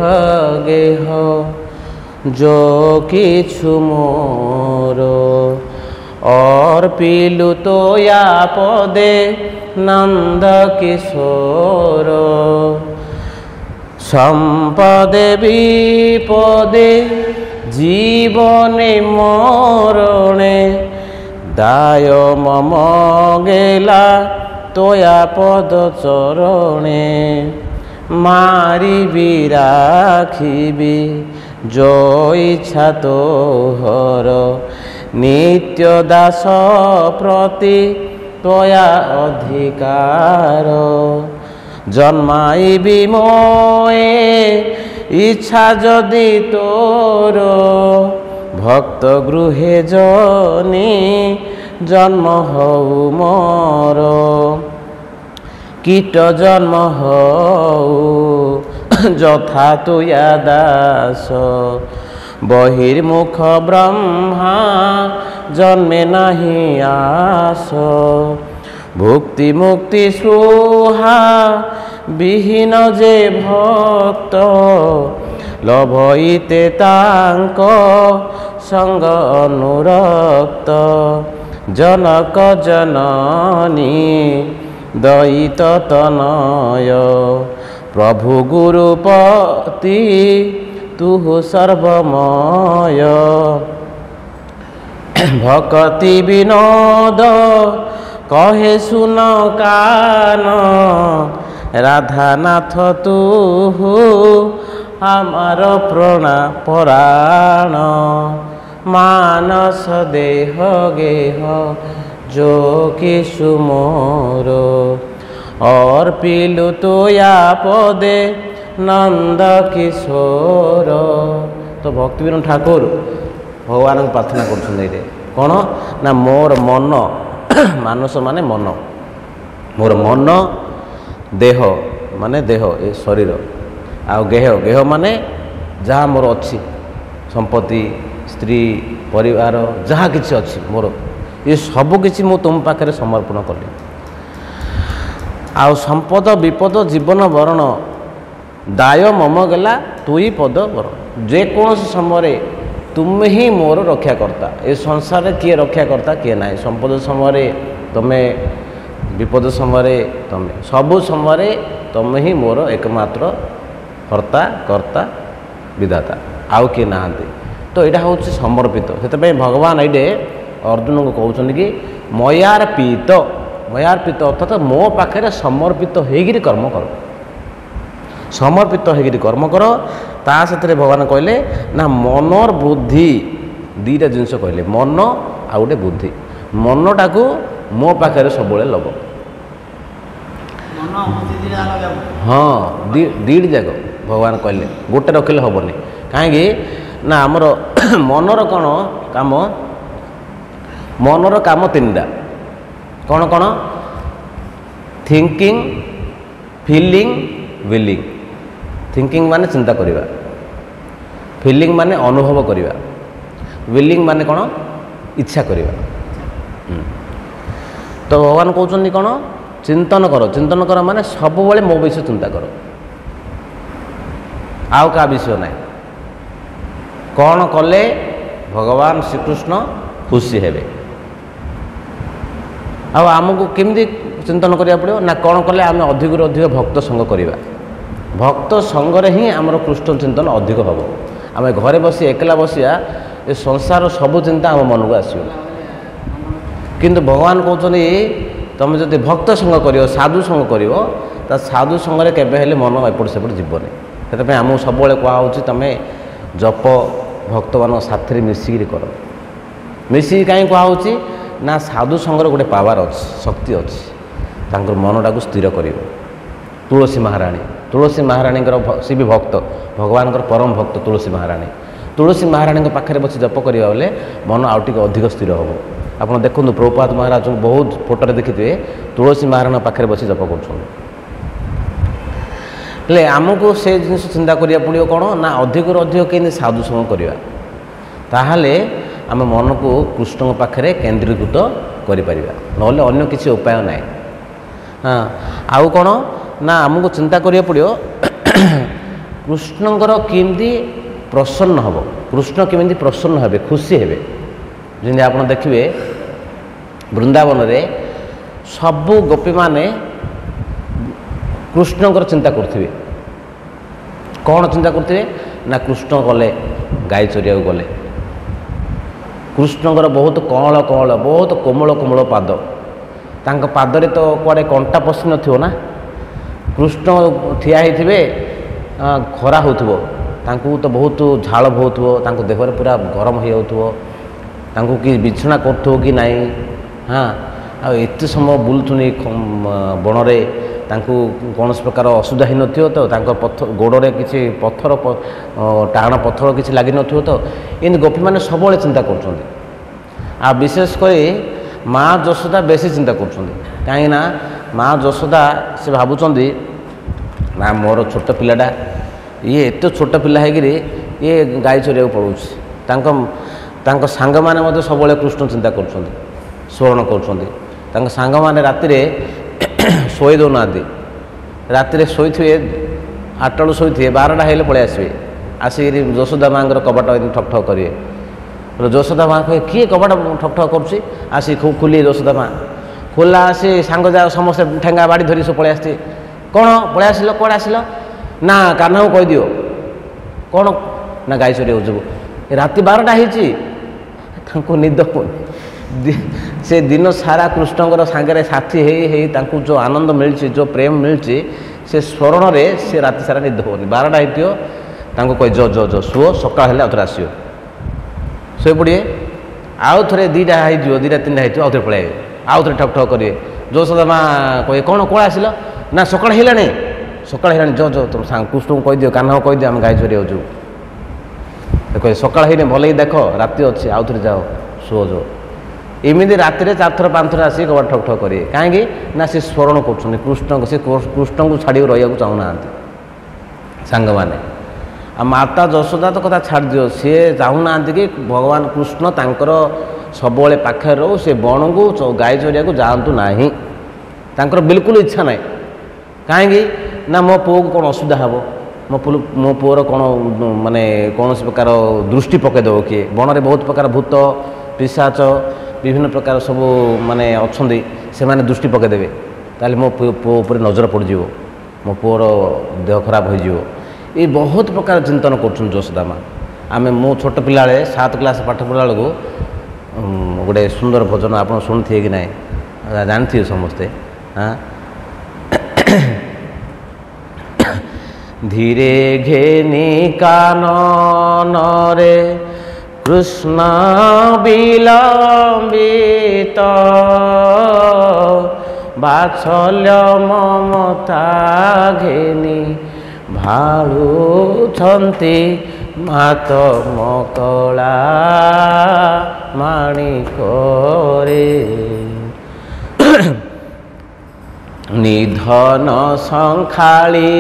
गेह जो किछु मोर अर्पिलु तो या पदे नंद किशोर संपदे विपदे जीवने मरणे दाय मम गेला तोया पद चरणे मारिबी राखिबी जो इच्छा तोहर नित्य दास प्रति तोया अधिकार जन्माइबी मोए इच्छा जदि तोर भक्त गृहे जनी जन्म हऊ मोर कीट जन्म हऊ যথা তুয়া দাস বহির্মুখ ব্রহ্মা জন্মে নাহি আস ভুক্তি মুক্তি সুহা বিহীন যে ভক্ত লভইতে তাঙ্ক সঙ্গ অনুরক্ত জনক জননী দয়িত তনয় प्रभु गुरुपति तुहु सर्वमय भक्ति विनोद कहे सुन कान राधानाथ तुहु आमार प्रणा पराण मानस देह गेह जो किछु मोर अर्पिलु तो या पदे नंद किशोर। तो भक्तिविनोद ठाकुर भगवान को प्रार्थना कर कौन ना मोर मन मानस माने मन मोर मन देह माने देह ए शरीर आ गेह गेह माने जहाँ मोर अच्छी संपत्ति स्त्री परिवार जहाँ किसी अच्छी मोर ये सबु किसी मु तुम पाखे समर्पण कली आउ संपद विपद जीवन वरण दाय मम गला तुई पद वरण जेकोसी समय तुम ही मोर रक्षाकर्ता ए संसार किए रक्षाकर्ता किए ना संपद समय तुम्हें विपद समय तुम्हें सबु समय तुम ही मोर एकमात्र हर्ता कर्ता विधाता आउ किए ना। तो यहाँ हूँ समर्पित से भगवान ये अर्जुन को कहते कि मयार्पित मयार्पित अर्थात मो पाखे समर्पित होकर कर्म कर समर्पित होकर कर्म कर ता से भगवान कहले ना मनर बुद्धि दीटा जिनस कहले मन आ गोटे बुद्धि मनटा को मो पाखे सब लग हाँ दीट जाक भगवान कहले गोटे रखिले हेनी कहीं ना आमर मनर कौन काम मनर काम तीनटा कौन कौन थिंकिंग फीलिंग विलिंग थिंकिंग माने चिंता करिबा फीलिंग माने अनुभव करिबा विलिंग माने कौन इच्छा करिबा। तो भगवान कहते कौन चिंतन कर माने सब मो विषय चिंता कर आउ का विषय ना कौन कले भगवान श्रीकृष्ण खुशी हेबे आमको केमती चिंतन करिया पड़ो ना कौन कले आम अधिक अधिक भक्त संग करवा भक्त संगरे ही आमर कृष्ण चिंतन अधिक हम आम घरे बसी एकला बसिया ये संसार सब चिंता आम मन को आसो किंतु भगवान कहते तुम जब भक्त संग कर साधु संग कर साधु संगे केवे मन एपट सेपट जीवन से आमको सब कहुच्छी तुम जप भक्त मान साथी मिसिकी कर मिसिकी कहीं कहुच्छी ना साधु संगर गोटे पावर अच्छी शक्ति अच्छी मनटा को स्थिर कर तुलसी महाराणी सी भी भक्त भगवान परम भक्त तुलसी महाराणी पाखे बस जप करवा बेले मन आउ टे अधिक स्थिर हम आप देखो प्रभुपाद महाराज बहुत फोटो देखिथे तुलसी महाराणी पाखे बस जप कर आमको से जिन चिंता करिया पड़ो कौन ना अधिक अधिक के साधु संग करवा ताहले आम मन को कृष्ण पाखे केन्द्रीकृत करें ना अन्य किसी उपाय ना हाँ आउ कौन ना आमको चिंता करिया पड़ो कृष्णकर केमती प्रसन्न हम कृष्ण केमती प्रसन्न हे खुशी हे जमी आप देखिए वृंदावन में सबू गोपी माने कृष्णकर चिंता करुवे कौन चिंता करुवे ना कृष्ण गले गाई चरिया गले कृष्णकर बहुत कँल कँल बहुत कोमल कोमल पाद तांक पादरे तो कुआड़े कंटा पशि न ना कृष्ण ठिया होइथिबे खरा होउथबो तांकु तो बहुत झाल बहुथबो तांको देहरे पूरा गरम हो जाउथबो तांकु कि बिछना करथबो कि नाई हाँ आ एते समय बुलुथुनी बणरे तांकु कौन प्रकार असुविधा ही नथियो तो तांको पत्थर गोड़े किसी पत्थर टाण पत्थर किसी लगी नथियो तो इन गोपी मैंने सब चिंता करछन्ती आ विशेषकर माँ यशोदा बेसी चिंता करछन्ती कहीं ना माँ यशोदा से भावुंट ना मोर छोट पिलाटा ये एत छोट पिला है ये गाई चरिया पड़ों सांग मैंने सब कृष्ण चिंता करछन्ती स्मरण करछन्ती सांग मैंने राति शोई दौना राति शोथे 8 शोथे 12टा हेल्ले पलि आसवे आसिक यशोदा माँ कबाट ठक ठक करेंगे यशोदा माँ कहे किए कबाट ठक ठक करुच्ची आसिक खूब खुली यशोदा माँ खोला आसी सांग जा समस्ते ठेंगा बाड़ी धरी सब पलि आसते कौन पलि आसिल कौन आसिल ना कान्हा को कहीदि कौन ना गाई चरिया जीव राति 12टा हो निद से दिन सारा कृष्णकर सांगे साथी हो जो आनंद मिली जो प्रेम मिली से स्मरण में से राति सारा निद होनी 12टा हो कह जो जो जो शुओ सकाल हेल्ले आउे आसो शोई पड़े आउ थे 2टा हो 2टा 3टा हो आउे पलि आउ थे ठक ठक करेंगे जो सदा माँ कहे कौन कौन आसिल ना सकाल है जो जो तुम कृष्ण को कहीदि कान्हा को कहीदि आम गाई चरिया जो कहे सकाल है भल ही देख राति अच्छी आउ थे जाओ शुओ जो एमती राति 4 थर 5 थर आसिक कबाट ठक ठक करेंगे कहीं ना से स्मरण कर कृष्ण से कृष्ण को छाड़ रहा चाहूना सांग मैंने आ माता यशोदा तो कथा छाड़ दियो सी चाहूना कि भगवान कृष्ण तांकर सब पाखे रो से बण को गाई चरिया को जातु ना बिल्कुल इच्छा ना कहीं ना मो पुओ को कौन असुविधा हे मो पुओर कौन माने कौन प्रकार दृष्टि पकईदेव किए बण में बहुत प्रकार भूत पिशाच विभिन्न प्रकार सब माने अच्छा से माने दृष्टि पकईदेवे ताले मो पुओ उपर नजर पड़ मो पुओर देह खराब हो ये बहुत प्रकार चिंतन कर यशोदा माँ आम मो छोट पिला 7 क्लास पाठ पढ़ा बेलू गोटे सुंदर भजन आप शुणी थे कि ना जानते समस्ते हाँ धीरे घेनी कानन रे कृष्ण विलंबित बात्सल्य ममता घेनी भाळुछन्ति मात मकला माणिक रे निधन संखाली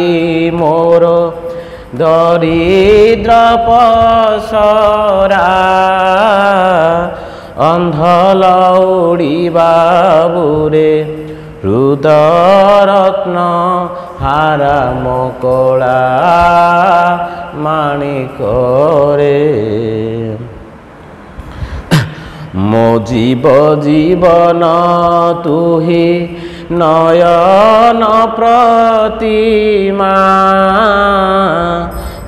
मोर दरिद्र पसरा ଅନ୍ଧ ଲଉଡ଼ିବାବୁରେ ହୃଦରତ୍ନ ହାରା ମକଳା ମାଣିକରେ ମୋ ଜୀବନ ତୁହି ନୟନ ପ୍ରତିମା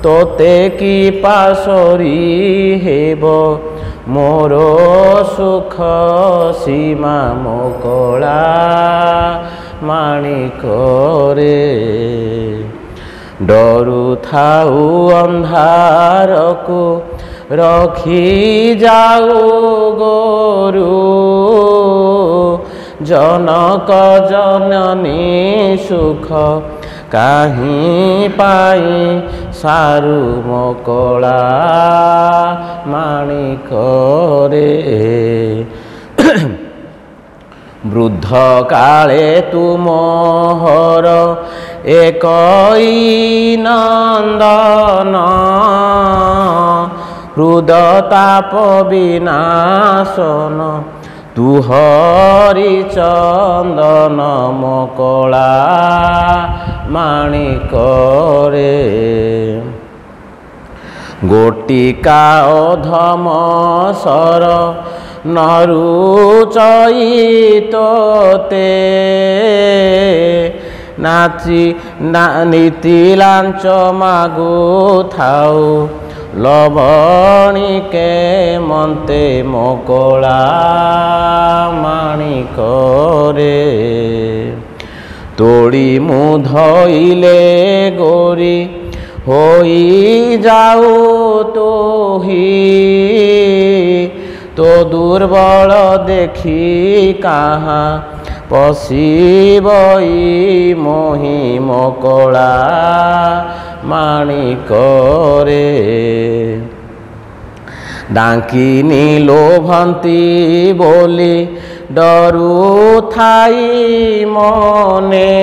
ତୋତେ କି ପାଶରି ହେବ ମୋର ସୁଖ ସୀମା ମକଳା ମାଣିକରେ ଡରୁଥାଉ ଅନ୍ଧାରକୁ ରଖି ଯାଉ ଗୋରୁ ଜନକ ଜନନୀ ସୁଖ କାହିଁ ପାଇଁ ସାରୁ ମକଳା ମାଣିକରେ ବୃଦ୍ଧ କାଳେ ତୁମହର ଏକଇ ନନ୍ଦନ ହୃଦତାପ ବିନାଶନ ତୁହରି ଚନ୍ଦନ ମକଳା ମାଣିକରେ ଗୋଟିକା ଅଧମ ସର ନରୁଚଇ ତୋତେ ନାଚି ନୀତି ଲାଞ୍ଚ ମାଗୁଥାଉ ଲବଣିକେ ମନ୍ତେ ମକଳା ମାଣିକରେ ତୋଳି ମୁଁ ଧଇଲେ ଗୋରି ହୋଇ ଯାଉ ତୋହି ତୋ ଦୁର୍ବଳ ଦେଖି କାହା ପଶିବଇ ମୋହି ମକଳା ମାଣିକରେ ଡାଙ୍କିନି ଲୋଭନ୍ତି ବୋଲି ଡରୁଥାଇ ମନେ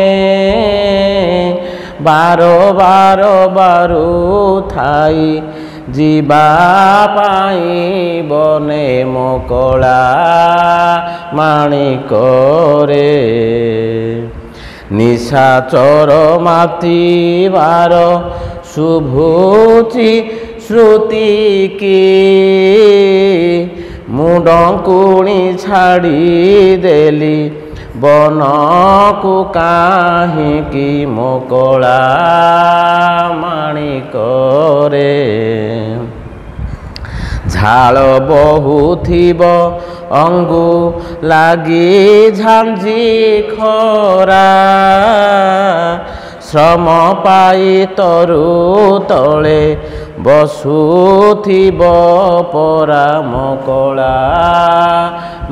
ବାର ବାରୁଥାଇ ଯିବା ପାଇଁ ବନେ ମକଳା ମାଣିକରେ ନିଶାଚର ମାତିବାର ଶୁଭୁଛି ଶ୍ରୁତି କି ମୁଁ ଡଙ୍କୁଣି ଛାଡ଼ିଦେଲି ବନକୁ କାହିଁକି ମକଳା ମାଣିକରେ ଝାଳ ବହୁଥିବ ଅଙ୍ଗୁ ଲାଗି ଝାଞ୍ଜି ଖରା ଶ୍ରମ ପାଇ ତରୁ ତଳେ ବସୁଥିବ ପରା ମକଳା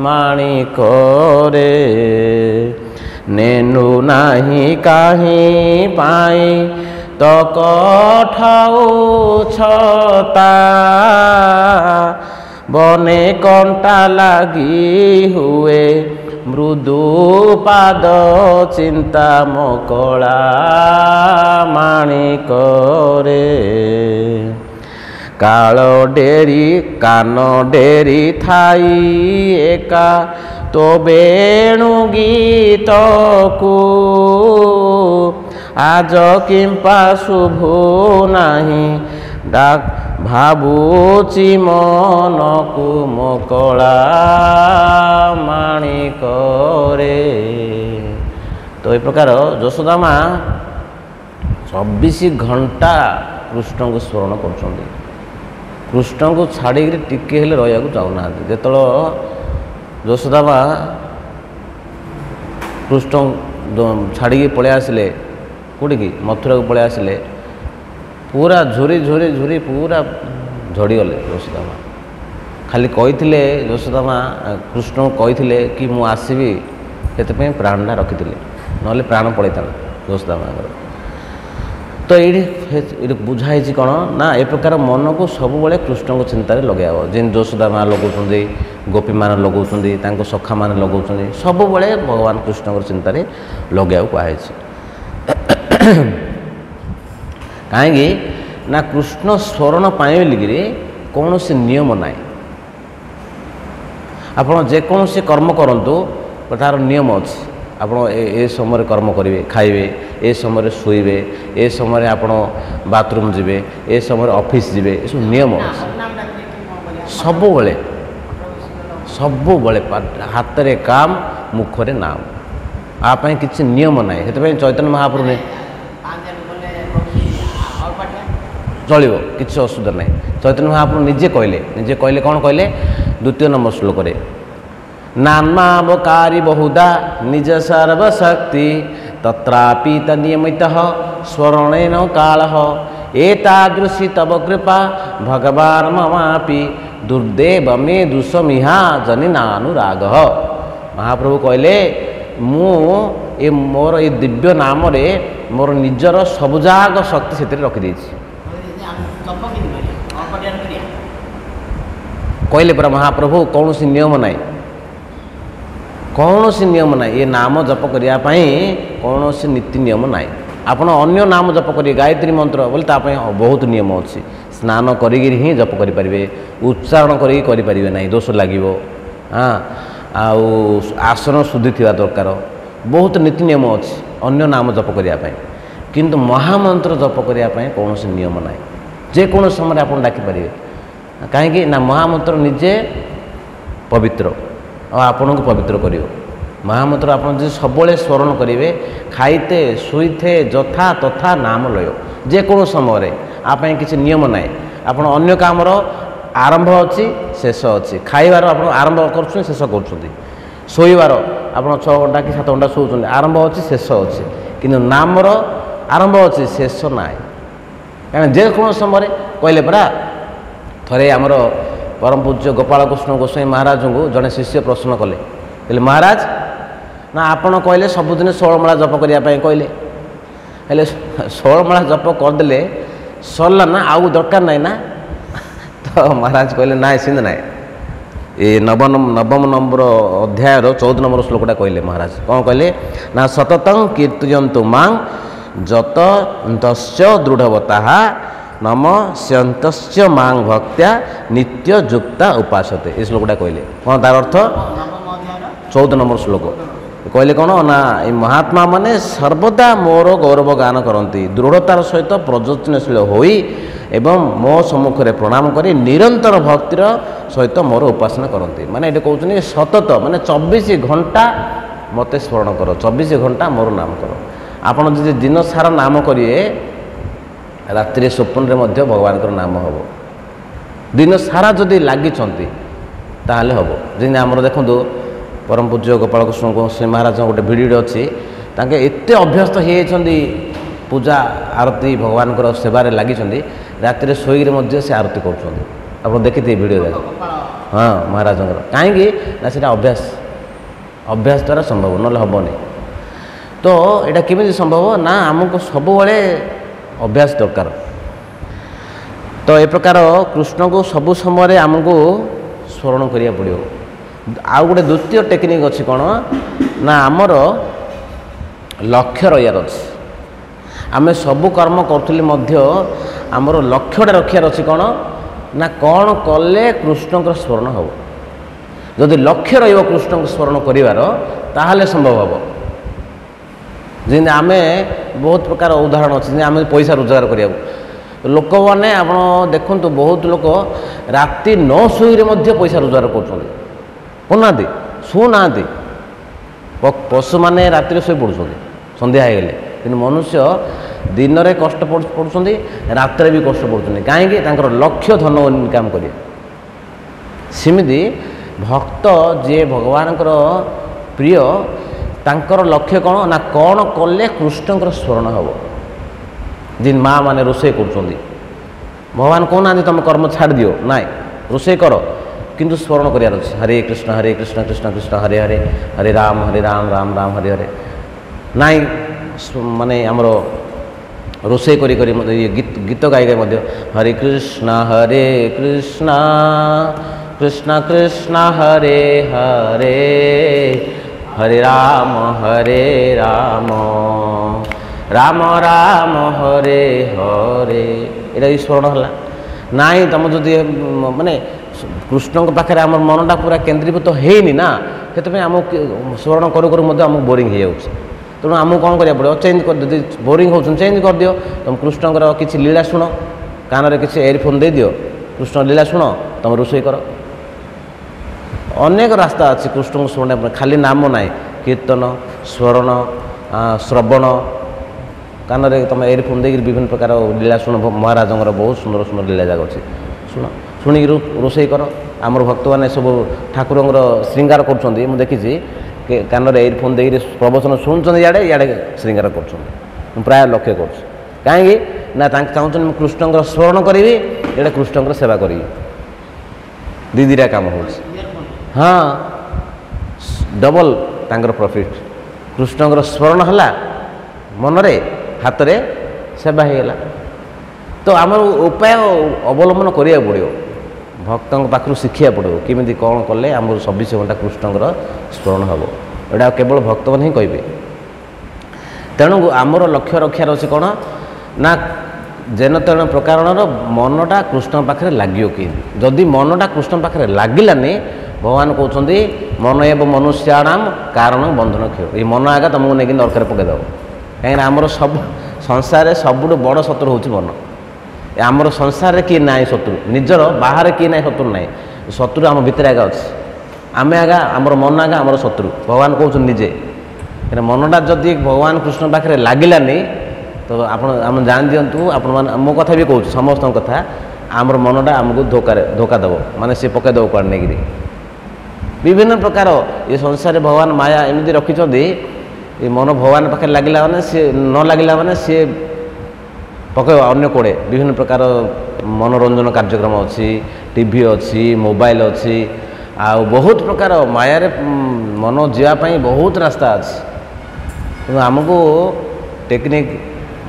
ମାଣିକରେ ନେନୁ ନାହିଁ କାହିଁ ପାଇଁ ତକ ଠାଉଛତା ବନେ କଣ୍ଟା ଲାଗି ହୁଏ ମୃଦୁ ପାଦ ଚିନ୍ତା ମକଳା ମାଣିକରେ କାଳ ଡେରି କାନ ଡେରି ଥାଇ ଏକା ତୋ ବେଣୁ ଗୀତକୁ ଆଜ କିମ୍ପା ଶୁଭୁ ନାହିଁ ଡାକ ଭାବୁଛି ମନକୁ ମକଳା ମାଣିକରେ। ତ ଏ ପ୍ରକାର ଯଶୋଦା ମା 24 ଘଣ୍ଟା କୃଷ୍ଣଙ୍କୁ ସ୍ମରଣ କରୁଛନ୍ତି। କୃଷ୍ଣଙ୍କୁ ଛାଡ଼ିକିରି ଟିକେ ହେଲେ ରହିବାକୁ ଚାହୁଁନାହାନ୍ତି। ଯେତେବେଳେ ଯଶୋଦା ମା କୃଷ୍ଣ ଛାଡ଼ିକି ପଳେଇ ଆସିଲେ କେଉଁଠିକି ମଥୁରାକୁ ପଳେଇ ଆସିଲେ, ପୁରା ଝୁରି ଝୁରି ଝୁରି ପୁରା ଝଡ଼ିଗଲେ ଯଶୋଦା ମା। ଖାଲି କହିଥିଲେ ଯଶୋଦା ମା କୃଷ୍ଣଙ୍କୁ କହିଥିଲେ କି ମୁଁ ଆସିବି, ସେଥିପାଇଁ ପ୍ରାଣଟା ରଖିଥିଲେ, ନହେଲେ ପ୍ରାଣ ପଳେଇଥାନ୍ତା ଯଶୋଦା ମାଙ୍କର। ତ ଏଇଠି ବୁଝା ହେଇଛି କ'ଣ ନା, ଏ ପ୍ରକାର ମନକୁ ସବୁବେଳେ କୃଷ୍ଣଙ୍କ ଚିନ୍ତାରେ ଲଗାଇବ। ଯେମିତି ଯଶୋଦା ମା ଲଗାଉଛନ୍ତି, ଗୋପୀମାନେ ଲଗାଉଛନ୍ତି, ତାଙ୍କ ସଖାମାନେ ଲଗାଉଛନ୍ତି, ସବୁବେଳେ ଭଗବାନ କୃଷ୍ଣଙ୍କର ଚିନ୍ତାରେ ଲଗାଇବାକୁ କୁହାଯାଇଛି। କାହିଁକି ନା କୃଷ୍ଣ ସ୍ମରଣ ପାଇଁ ବୋଲିକିରି କୌଣସି ନିୟମ ନାହିଁ। ଆପଣ ଯେକୌଣସି କର୍ମ କରନ୍ତୁ ତାର ନିୟମ ଅଛି। ଆପଣ ଏ ସମୟରେ କର୍ମ କରିବେ, ଖାଇବେ, ଏ ସମୟରେ ଶୋଇବେ, ଏ ସମୟରେ ଆପଣ ବାଥରୁମ୍ ଯିବେ, ଏ ସମୟରେ ଅଫିସ୍ ଯିବେ, ଏସବୁ ନିୟମ ଅଛି। ସବୁବେଳେ ସବୁବେଳେ ହାତରେ କାମ, ମୁଖରେ ନାମ, ଆ ପାଇଁ କିଛି ନିୟମ ନାହିଁ। ସେଥିପାଇଁ ଚୈତନ୍ୟ ମହାପ୍ରଭୁ ଚଳିବ, କିଛି ଅସୁବିଧା ନାହିଁ। ଚୈତନ୍ୟ ମହାପ୍ରଭୁ ନିଜେ କହିଲେ କ'ଣ କହିଲେ? 2 ନମ୍ବର ଶ୍ଲୋକରେ ନାମାବକାରୀ ବହୁଧା ନିଜ ସର୍ବଶକ୍ତି ତତ୍ରାପି ତନିୟମିତଃ ସ୍ମରଣେନ କାଳଃ ଏତାଦୃଶୀ ତବ କୃପା ଭଗବାନ ମମାପି ଦୁର୍ଦେବ ମେ ଦୁଃସମିହା ଜନିନାନୁରାଗ। ମହାପ୍ରଭୁ କହିଲେ ମୁଁ ମୋର ଏ ଦିବ୍ୟ ନାମରେ ମୋର ନିଜର ସବୁଯାକ ଶକ୍ତି ସେଥିରେ ରଖିଦେଇଛି। କହିଲେ ପରା ମହାପ୍ରଭୁ କୌଣସି ନିୟମ ନାହିଁ, କୌଣସି ନିୟମ ନାହିଁ। ଏ ନାମ ଜପ କରିବା ପାଇଁ କୌଣସି ନୀତି ନିୟମ ନାହିଁ। ଆପଣ ଅନ୍ୟ ନାମ ଜପ କରିବେ, ଗାୟତ୍ରୀ ମନ୍ତ୍ର ବୋଲି ତା ପାଇଁ ବହୁତ ନିୟମ ଅଛି। ସ୍ନାନ କରିକିରି ହିଁ ଜପ କରିପାରିବେ, ଉଚ୍ଚାରଣ କରିକି କରିପାରିବେ ନାହିଁ, ଦୋଷ ଲାଗିବ। ଆଉ ଆସନ ଶୁଦ୍ଧି ଥିବା ଦରକାର, ବହୁତ ନୀତି ନିୟମ ଅଛି ଅନ୍ୟ ନାମ ଜପ କରିବା ପାଇଁ। କିନ୍ତୁ ମହାମନ୍ତ୍ର ଜପ କରିବା ପାଇଁ କୌଣସି ନିୟମ ନାହିଁ। ଯେକୌଣସି ସମୟରେ ଆପଣ ଡାକିପାରିବେ। କାହିଁକି ନା ମହାମନ୍ତ୍ର ନିଜେ ପବିତ୍ର ଆଉ ଆପଣଙ୍କୁ ପବିତ୍ର କରିବ। ମହାମନ୍ତ୍ର ଆପଣ ଯଦି ସବୁବେଳେ ସ୍ମରଣ କରିବେ, ଖାଇତେ ଶୋଇତେ ଯଥା ତଥା ନାମ ଲୟ, ଯେକୌଣସି ସମୟରେ ଆ ପାଇଁ କିଛି ନିୟମ ନାହିଁ। ଆପଣ ଅନ୍ୟ କାମର ଆରମ୍ଭ ଅଛି, ଶେଷ ଅଛି। ଖାଇବାର ଆପଣ ଆରମ୍ଭ କରୁଛନ୍ତି, ଶେଷ କରୁଛନ୍ତି। ଶୋଇବାର ଆପଣ 6 ଘଣ୍ଟା କି 7 ଘଣ୍ଟା ଶୋଉଛନ୍ତି, ଆରମ୍ଭ ଅଛି, ଶେଷ ଅଛି। କିନ୍ତୁ ନାମର ଆରମ୍ଭ ଅଛି, ଶେଷ ନାହିଁ। କାରଣ ଯେକୌଣସି ସମୟରେ କହିଲେ ପରା, ଥରେ ଆମର ପରମ ପୂଜ୍ୟ ଗୋପାଳକୃଷ୍ଣ ଗୋସ୍ୱାମୀ ମହାରାଜଙ୍କୁ ଜଣେ ଶିଷ୍ୟ ପ୍ରଶ୍ନ କଲେ, କହିଲେ ମହାରାଜ ନା ଆପଣ କହିଲେ ସବୁଦିନ 16 ମାଳା ଜପ କରିବା ପାଇଁ କହିଲେ, ହେଲେ 16 ମାଳା ଜପ କରିଦେଲେ ସରିଲା ନା, ଆଉ ଦରକାର ନାହିଁ ନା? ତ ମହାରାଜ କହିଲେ ନାଇଁ, ସେମିତି ନାହିଁ। ଏ ନବମ ନମ୍ବର ଅଧ୍ୟାୟର 14 ନମ୍ବର ଶ୍ଲୋକଟା କହିଲେ ମହାରାଜ। କ'ଣ କହିଲେ ନା ସତତଂ କୀର୍ତ୍ତୟନ୍ତୁ ମାଂ ଯତନ୍ତଶ୍ଚ ଦୃଢ଼ବତାଃ ନମସ୍ୟନ୍ତଶ୍ଚ ମାଂ ଭକ୍ତ୍ୟା ନିତ୍ୟ ଯୁକ୍ତା ଉପାସତେ। ଏ ଶ୍ଲୋକଟା କହିଲେ କ'ଣ ତାର ଅର୍ଥ? 14 ନମ୍ବର ଶ୍ଲୋକ କହିଲେ କ'ଣ ନା ଏ ମହାତ୍ମା ମାନେ ସର୍ବଦା ମୋର ଗୌରବ ଗାନ କରନ୍ତି, ଦୃଢ଼ତାର ସହିତ ପ୍ରଯୋଜନଶୀଳ ହୋଇ ଏବଂ ମୋ ସମ୍ମୁଖରେ ପ୍ରଣାମ କରି ନିରନ୍ତର ଭକ୍ତିର ସହିତ ମୋର ଉପାସନା କରନ୍ତି। ମାନେ ଏଠି କହୁଛନ୍ତି ସତତ, ମାନେ 24 ଘଣ୍ଟା ମୋତେ ସ୍ମରଣ କର, 24 ଘଣ୍ଟା ମୋର ନାମ କର। ଆପଣ ଯଦି ଦିନ ସାରା ନାମ କରିବେ, ରାତିରେ ସ୍ୱପ୍ନରେ ମଧ୍ୟ ଭଗବାନଙ୍କର ନାମ ହେବ। ଦିନ ସାରା ଯଦି ଲାଗିଛନ୍ତି ତାହେଲେ ହେବ। ଯେମିତି ଆମର ଦେଖନ୍ତୁ ପରମ ପୂଜ୍ୟ ଗୋପାଳକୃଷ୍ଣ ଗୋସ୍ୱାମୀ ମହାରାଜଙ୍କ ଗୋଟେ ଭିଡ଼ିଓ ଅଛି, ତାଙ୍କେ ଏତେ ଅଭ୍ୟସ୍ତ ହେଇଯାଇଛନ୍ତି ପୂଜା ଆରତୀ ଭଗବାନଙ୍କର ସେବାରେ ଲାଗିଛନ୍ତି, ରାତିରେ ଶୋଇକିରି ମଧ୍ୟ ସେ ଆରତୀ କରୁଛନ୍ତି। ଆପଣ ଦେଖିଥିବେ ଭିଡ଼ିଓ ଯାକ। ହଁ, ମହାରାଜଙ୍କର। କାହିଁକି ନା ସେଇଟା ଅଭ୍ୟାସ ଦ୍ୱାରା ସମ୍ଭବ, ନହେଲେ ହେବନି। ତ ଏଇଟା କେମିତି ସମ୍ଭବ ନା ଆମକୁ ସବୁବେଳେ ଅଭ୍ୟାସ ଦରକାର। ତ ଏ ପ୍ରକାର କୃଷ୍ଣଙ୍କୁ ସବୁ ସମୟରେ ଆମକୁ ସ୍ମରଣ କରିବାକୁ ପଡ଼ିବ। ଆଉ ଗୋଟେ ଦ୍ୱିତୀୟ ଟେକ୍ନିକ୍ ଅଛି କ'ଣ ନା ଆମର ଲକ୍ଷ୍ୟ ରହିବାର ଅଛି। ଆମେ ସବୁ କର୍ମ କରୁଥିଲେ ମଧ୍ୟ ଆମର ଲକ୍ଷ୍ୟଟା ରଖିବାର ଅଛି କ'ଣ ନା କ'ଣ କଲେ କୃଷ୍ଣଙ୍କର ସ୍ମରଣ ହେବ। ଯଦି ଲକ୍ଷ୍ୟ ରହିବ କୃଷ୍ଣଙ୍କୁ ସ୍ମରଣ କରିବାର, ତାହେଲେ ସମ୍ଭବ ହେବ। ଯେମିତି ଆମେ ବହୁତ ପ୍ରକାର ଉଦାହରଣ ଅଛି, ଯେମିତି ଆମେ ପଇସା ରୋଜଗାର କରିବାକୁ ଲୋକମାନେ, ଆପଣ ଦେଖନ୍ତୁ ବହୁତ ଲୋକ ରାତି 9 ଶୋଇରେ ମଧ୍ୟ ପଇସା ରୋଜଗାର କରୁଛନ୍ତି। କରୁନାହାନ୍ତି, ଶୋଉନାହାନ୍ତି। ପଶୁମାନେ ରାତିରେ ଶୋଇ ପଡ଼ୁଛନ୍ତି ସନ୍ଧ୍ୟା ହେଇଗଲେ, କିନ୍ତୁ ମନୁଷ୍ୟ ଦିନରେ କଷ୍ଟ ପଡ଼ୁଛନ୍ତି, ରାତିରେ ବି କଷ୍ଟ ପଡ଼ୁଛନ୍ତି। କାହିଁକି? ତାଙ୍କର ଲକ୍ଷ୍ୟ ଧନ ଇନକମ୍ କରିବେ। ସେମିତି ଭକ୍ତ ଯିଏ ଭଗବାନଙ୍କର ପ୍ରିୟ, ତାଙ୍କର ଲକ୍ଷ୍ୟ କ'ଣ ନା କ'ଣ କଲେ କୃଷ୍ଣଙ୍କର ସ୍ମରଣ ହେବ। ଯେମିତି ମା ମାନେ ରୋଷେଇ କରୁଛନ୍ତି, ଭଗବାନ କହୁନାହାନ୍ତି ତୁମେ କର୍ମ ଛାଡ଼ି ଦିଅ, ନାଇଁ ରୋଷେଇ କର, କିନ୍ତୁ ସ୍ମରଣ କରିବାର ଅଛି ହରେ କୃଷ୍ଣ କୃଷ୍ଣ କୃଷ୍ଣ ହରେ ହରେ, ହରେ ରାମ ରାମ ରାମ ହରେ ହରେ। ନାଇଁ ମାନେ ଆମର ରୋଷେଇ କରି କରି ଗୀତ ଗାଇ ଗାଇ ମଧ୍ୟ ହରେ କୃଷ୍ଣ କୃଷ୍ଣ କୃଷ୍ଣ ହରେ ହରେ, ହରେ ରାମ ରାମ ରାମ ହରେ ହରେ। ଏଇଟା ବି ସ୍ମରଣ ହେଲା। ନାଇଁ ତୁମ ଯଦି ମାନେ କୃଷ୍ଣଙ୍କ ପାଖରେ ଆମର ମନଟା ପୁରା କେନ୍ଦ୍ରୀଭୂତ ହେଇନି ନା, ସେଥିପାଇଁ ଆମକୁ ସ୍ମରଣ କରୁ କରୁ ମଧ୍ୟ ଆମକୁ ବୋରିଂ ହେଇଯାଉଛି। ତେଣୁ ଆମକୁ କ'ଣ କରିବାକୁ ପଡ଼ିବ, ଚେଞ୍ଜ କରି, ଯଦି ବୋରିଂ ହେଉଛନ୍ତି ଚେଞ୍ଜ କରିଦିଅ। ତୁମେ କୃଷ୍ଣଙ୍କର କିଛି ଲୀଳା ଶୁଣ, କାନରେ କିଛି ଏୟାରଫୋନ୍ ଦେଇଦିଅ, କୃଷ୍ଣ ଲୀଳା ଶୁଣ, ତୁମେ ରୋଷେଇ କର। ଅନେକ ରାସ୍ତା ଅଛି କୃଷ୍ଣଙ୍କୁ ଶୁଣିବା ପାଇଁ, ଖାଲି ନାମ ନାହିଁ, କୀର୍ତ୍ତନ, ସ୍ମରଣ, ଶ୍ରବଣ, କାନରେ ତୁମେ ଏୟାରଫୋନ୍ ଦେଇକି ବିଭିନ୍ନ ପ୍ରକାର ଲୀଳା ଶୁଣ। ମହାରାଜଙ୍କର ବହୁତ ସୁନ୍ଦର ସୁନ୍ଦର ଲୀଳା ଯାକ ଅଛି, ଶୁଣ, ଶୁଣିକି ରୋଷେଇ କର। ଆମର ଭକ୍ତମାନେ ସବୁ ଠାକୁରଙ୍କର ଶୃଙ୍ଗାର କରୁଛନ୍ତି, ମୁଁ ଦେଖିଛି କାନରେ ଏୟାରଫୋନ୍ ଦେଇକି ପ୍ରବଚନ ଶୁଣୁଛନ୍ତି, ଇଆଡ଼େ ଶୃଙ୍ଗାର କରୁଛନ୍ତି। ମୁଁ ପ୍ରାୟ ଲକ୍ଷ୍ୟ କରୁଛି। କାହିଁକି ନା ତାଙ୍କୁ ଚାହୁଁଛନ୍ତି ମୁଁ କୃଷ୍ଣଙ୍କର ସ୍ମରଣ କରିବି, ଇଆଡ଼େ କୃଷ୍ଣଙ୍କର ସେବା କରିବି, ଦିଟା କାମ ହେଉଛି। ହଁ, ଡବଲ୍ ତାଙ୍କର ପ୍ରଫିଟ୍। କୃଷ୍ଣଙ୍କର ସ୍ମରଣ ହେଲା ମନରେ, ହାତରେ ସେବା ହେଇଗଲା। ତ ଆମର ଉପାୟ ଅବଲମ୍ବନ କରିବାକୁ ପଡ଼ିବ, ଭକ୍ତଙ୍କ ପାଖରୁ ଶିଖିବାକୁ ପଡ଼ିବ କେମିତି କ'ଣ କଲେ ଆମର 24 ଘଣ୍ଟା କୃଷ୍ଣଙ୍କର ସ୍ମରଣ ହେବ। ଏଇଟା କେବଳ ଭକ୍ତମାନେ ହିଁ କହିବେ। ତେଣୁ ଆମର ଲକ୍ଷ୍ୟ ରଖିବାର ଅଛି କ'ଣ ନା, ଯେନ ତେଣ ପ୍ରକାରର ମନଟା କୃଷ୍ଣ ପାଖରେ ଲାଗିବ କେମିତି। ଯଦି ମନଟା କୃଷ୍ଣ ପାଖରେ ଲାଗିଲାନି, ଭଗବାନ କହୁଛନ୍ତି ମନ ଏବଂ ମନୁଷ୍ୟାଣାମ କାରଣ ବନ୍ଧନ କ୍ଷୟ। ଏଇ ମନ ଆଗା ତୁମକୁ ନେଇକି ନରକରେ ପକାଇଦେବ। କାହିଁକିନା ଆମର ସବୁ ସଂସାରରେ ସବୁଠୁ ବଡ଼ ଶତ୍ରୁ ହେଉଛି ମନ। ଆମର ସଂସାରରେ କିଏ ନାହିଁ ଶତ୍ରୁ, ନିଜର ବାହାରେ କିଏ ନାହିଁ ଶତ୍ରୁ ନାହିଁ, ଶତ୍ରୁ ଆମ ଭିତରେ ଆଗା ଅଛି। ଆମେ ଆଗା, ଆମର ମନ ଆଗା ଆମର ଶତ୍ରୁ, ଭଗବାନ କହୁଛନ୍ତି ନିଜେ। କାହିଁକିନା ମନଟା ଯଦି ଭଗବାନ କୃଷ୍ଣ ପାଖରେ ଲାଗିଲାନି, ତ ଆମେ ଜାଣି ଦିଅନ୍ତୁ, ଆପଣମାନେ, ମୋ କଥା ବି କହୁଛି, ସମସ୍ତଙ୍କ କଥା, ଆମର ମନଟା ଆମକୁ ଧୋକା ଦେବ, ମାନେ ସେ ପକାଇ ଦେବ କୁଆଡ଼େ ନେଇକିରି। ବିଭିନ୍ନ ପ୍ରକାର ଏ ସଂସାରରେ ଭଗବାନ ମାୟା ଏମିତି ରଖିଛନ୍ତି, ଏ ମନ ଭଗବାନ ପାଖରେ ଲାଗିଲା ମାନେ, ସିଏ ନ ଲାଗିଲା ମାନେ ସିଏ ପକାଇବ ଅନ୍ୟ କୋଡ଼େ। ବିଭିନ୍ନ ପ୍ରକାର ମନୋରଞ୍ଜନ କାର୍ଯ୍ୟକ୍ରମ ଅଛି, ଟିଭି ଅଛି, ମୋବାଇଲ ଅଛି, ଆଉ ବହୁତ ପ୍ରକାର ମାୟାରେ ମନ ଯିବା ପାଇଁ ବହୁତ ରାସ୍ତା ଅଛି। ତେଣୁ ଆମକୁ ଟେକ୍ନିକ୍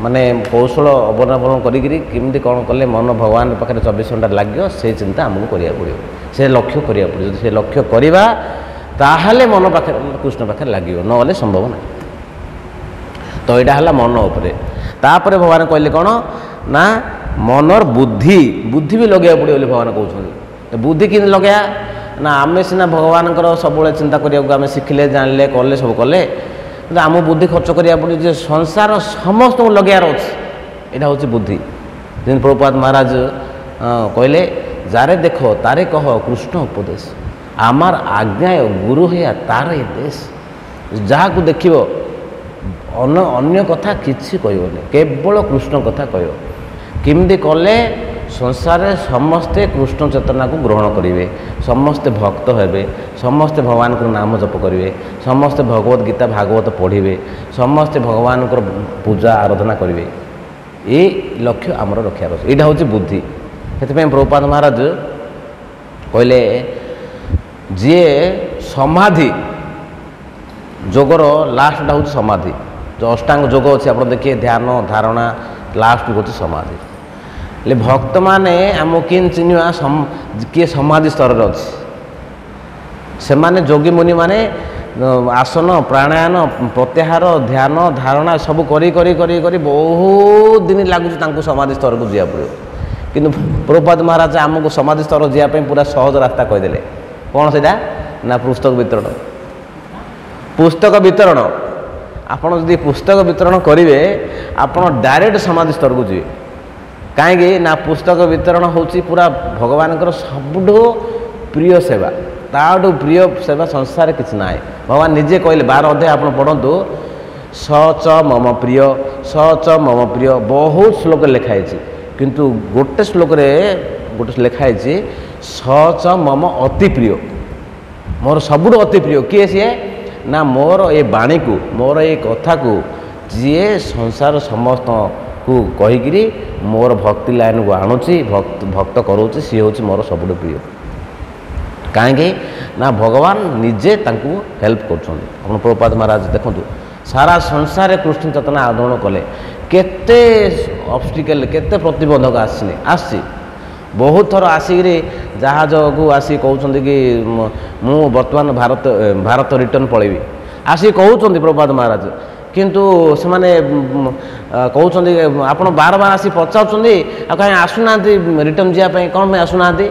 ମାନେ କୌଶଳ ଅବଲମ୍ବନ କରିକିରି କେମିତି କ'ଣ କଲେ ମନ ଭଗବାନ ପାଖରେ 24 ଘଣ୍ଟା ଲାଗିବ, ସେଇ ଚିନ୍ତା ଆମକୁ କରିବାକୁ ପଡ଼ିବ, ସେ ଲକ୍ଷ୍ୟ କରିବାକୁ ପଡ଼ିବ। ଯଦି ସେ ଲକ୍ଷ୍ୟ କରିବା, ତାହେଲେ ମନ ପାଖରେ କୃଷ୍ଣ ପାଖରେ ଲାଗିବ, ନହେଲେ ସମ୍ଭବ ନାହିଁ। ତ ଏଇଟା ହେଲା ମନ ଉପରେ। ତାପରେ ଭଗବାନ କହିଲେ କ'ଣ ନା, ମନର ବୁଦ୍ଧି ବି ଲଗେଇବାକୁ ପଡ଼ିବ ବୋଲି ଭଗବାନ କହୁଛନ୍ତି। ବୁଦ୍ଧି କେମିତି ଲଗେଇବା ନା, ଆମେ ସିନା ଭଗବାନଙ୍କର ସବୁବେଳେ ଚିନ୍ତା କରିବାକୁ ଆମେ ଶିଖିଲେ, ଜାଣିଲେ, କଲେ, ସବୁ କଲେ, କିନ୍ତୁ ଆମ ବୁଦ୍ଧି ଖର୍ଚ୍ଚ କରିବାକୁ ପଡ଼ିବ। ଯେ ସଂସାର ସମସ୍ତଙ୍କୁ ଲଗେଇବାର ଅଛି, ଏଇଟା ହେଉଛି ବୁଦ୍ଧି। ଯେମିତି ପ୍ରଭୁପାଦ ମହାରାଜ କହିଲେ, ଯାରେ ଦେଖ ତାରେ କହ କୃଷ୍ଣ ଉପଦେଶ, ଆମର ଆଜ୍ଞାୟ ଗୁରୁ ହେୟା ତାର ଏ ଦେଶ। ଯାହାକୁ ଦେଖିବ ଅନ୍ୟ କଥା କିଛି କହିବନି, କେବଳ କୃଷ୍ଣ କଥା କହିବ। କେମିତି କଲେ ସଂସାରରେ ସମସ୍ତେ କୃଷ୍ଣ ଚେତନାକୁ ଗ୍ରହଣ କରିବେ, ସମସ୍ତେ ଭକ୍ତ ହେବେ, ସମସ୍ତେ ଭଗବାନଙ୍କର ନାମ ଜପ କରିବେ, ସମସ୍ତେ ଭଗବତ ଗୀତା ଭାଗବତ ପଢ଼ିବେ, ସମସ୍ତେ ଭଗବାନଙ୍କର ପୂଜା ଆରାଧନା କରିବେ। ଏ ଲକ୍ଷ୍ୟ ଆମର ରଖିବାର ଅଛି। ଏଇଟା ହେଉଛି ବୁଦ୍ଧି। ସେଥିପାଇଁ ପ୍ରଭୁପାଦ ମହାରାଜ କହିଲେ, ଯିଏ ସମାଧି ଯୋଗର ଲାଷ୍ଟଟା ହେଉଛି ସମାଧି। ଯେଉଁ ଅଷ୍ଟାଙ୍ଗ ଯୋଗ ଅଛି ଆପଣ ଦେଖିବେ, ଧ୍ୟାନ, ଧାରଣା, ଲାଷ୍ଟ ହେଉଛି ସମାଧି। ହେଲେ ଭକ୍ତମାନେ ଆମକୁ କିନ୍ ଚିହ୍ନିବା, କିଏ ସମାଧି ସ୍ତରରେ ଅଛି। ସେମାନେ ଯୋଗୀ ମୁନିମାନେ ଆସନ, ପ୍ରାଣାୟାମ, ପ୍ରତ୍ୟାହାର, ଧ୍ୟାନ, ଧାରଣା ସବୁ କରି ବହୁତ ଦିନ ଲାଗୁଛି ତାଙ୍କୁ ସମାଧି ସ୍ତରକୁ ଯିବାକୁ ପଡ଼ିବ। କିନ୍ତୁ ପ୍ରଭୁପାଦ ମହାରାଜ ଆମକୁ ସମାଧି ସ୍ତର ଯିବା ପାଇଁ ପୁରା ସହଜ ରାସ୍ତା କହିଦେଲେ। କ'ଣ ସେଇଟା ନା, ପୁସ୍ତକ ବିତରଣ। ପୁସ୍ତକ ବିତରଣ, ଆପଣ ଯଦି ପୁସ୍ତକ ବିତରଣ କରିବେ, ଆପଣ ଡାଇରେକ୍ଟ ସମାଧି ସ୍ତରକୁ ଯିବେ। କାହିଁକି ନା, ପୁସ୍ତକ ବିତରଣ ହେଉଛି ପୁରା ଭଗବାନଙ୍କର ସବୁଠୁ ପ୍ରିୟ ସେବା। ତାଠୁ ପ୍ରିୟ ସେବା ସଂସାରରେ କିଛି ନାହିଁ। ଭଗବାନ ନିଜେ କହିଲେ, 12 ଅଧ୍ୟାୟ ଆପଣ ପଢ଼ନ୍ତୁ, ସ ଚ ମମ ପ୍ରିୟ, ସ ଚ ମମ ପ୍ରିୟ, ବହୁତ ଶ୍ଲୋକରେ ଲେଖା ହେଇଛି। କିନ୍ତୁ ଗୋଟେ ଶ୍ଲୋକରେ ଲେଖା ହେଇଛି, ସ ଚ ମମ ଅତି ପ୍ରିୟ, ମୋର ସବୁଠୁ ଅତି ପ୍ରିୟ। କିଏ ସିଏ ନା, ମୋର ଏ ବାଣୀକୁ, ମୋର ଏ କଥାକୁ ଯିଏ ସଂସାର ସମସ୍ତଙ୍କୁ କହିକିରି ମୋର ଭକ୍ତି ଲାଇନକୁ ଆଣୁଛି, ଭକ୍ତ କରାଉଛି, ସିଏ ହେଉଛି ମୋର ସବୁଠୁ ପ୍ରିୟ। କାହିଁକି ନା, ଭଗବାନ ନିଜେ ତାଙ୍କୁ ହେଲ୍ପ କରୁଛନ୍ତି। ଆପଣ ପ୍ରଭୁପାଦ ମହାରାଜ ଦେଖନ୍ତୁ, ସାରା ସଂସାରରେ କୃଷ୍ଣ ଚେତନା ଆନ୍ଦୋଳନ କଲେ, କେତେ ଅବଷ୍ଟିକଲ୍, କେତେ ପ୍ରତିବନ୍ଧକ ଆସିଛି। ବହୁତ ଥର ଆସିକିରି ଜାହାଜକୁ ଆସି କହୁଛନ୍ତି କି ମୁଁ ବର୍ତ୍ତମାନ ଭାରତ ରିଟର୍ନ ପଳେଇବି, ଆସିକି କହୁଛନ୍ତି ପ୍ରଭୁପାଦ ମହାରାଜ। କିନ୍ତୁ ସେମାନେ କହୁଛନ୍ତି, ଆପଣ ବାର ଆସି ପଚାରୁଛନ୍ତି, ଆଉ କାହିଁ ଆସୁନାହାନ୍ତି ରିଟର୍ନ ଯିବା ପାଇଁ, କ'ଣ ପାଇଁ ଆସୁନାହାନ୍ତି?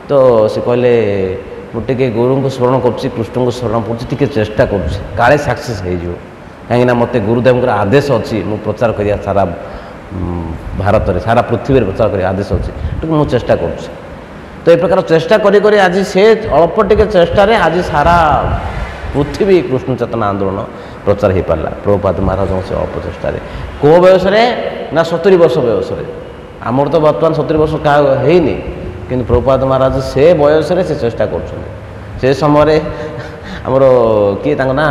तो से कहले मुझे गुरु को स्मरण करुँच कृष्ण को स्मरण करुँच चेष्टा करुँच काले सक्सेस हो कहीं मत गुरुदेव आदेश अच्छी मु प्रचार करिया सारा भारत में सारा पृथ्वी प्रचार कर आदेश अच्छी मुझे चेष्टा करुँच तो ये प्रकार चेष्टा करी करी आज से अल्प टिके चेष्टार आज सारा पृथ्वी कृष्ण चेतना आंदोलन प्रचार हो पारा प्रभुपाद महाराज से अल्प चेष्टार कौ बयस ना 70 वर्ष बयस आमर तो बर्तमान 70 वर्ष क्या कि प्रभुपाद महाराज से बयस से चेष्टा कर समय आमर किए ना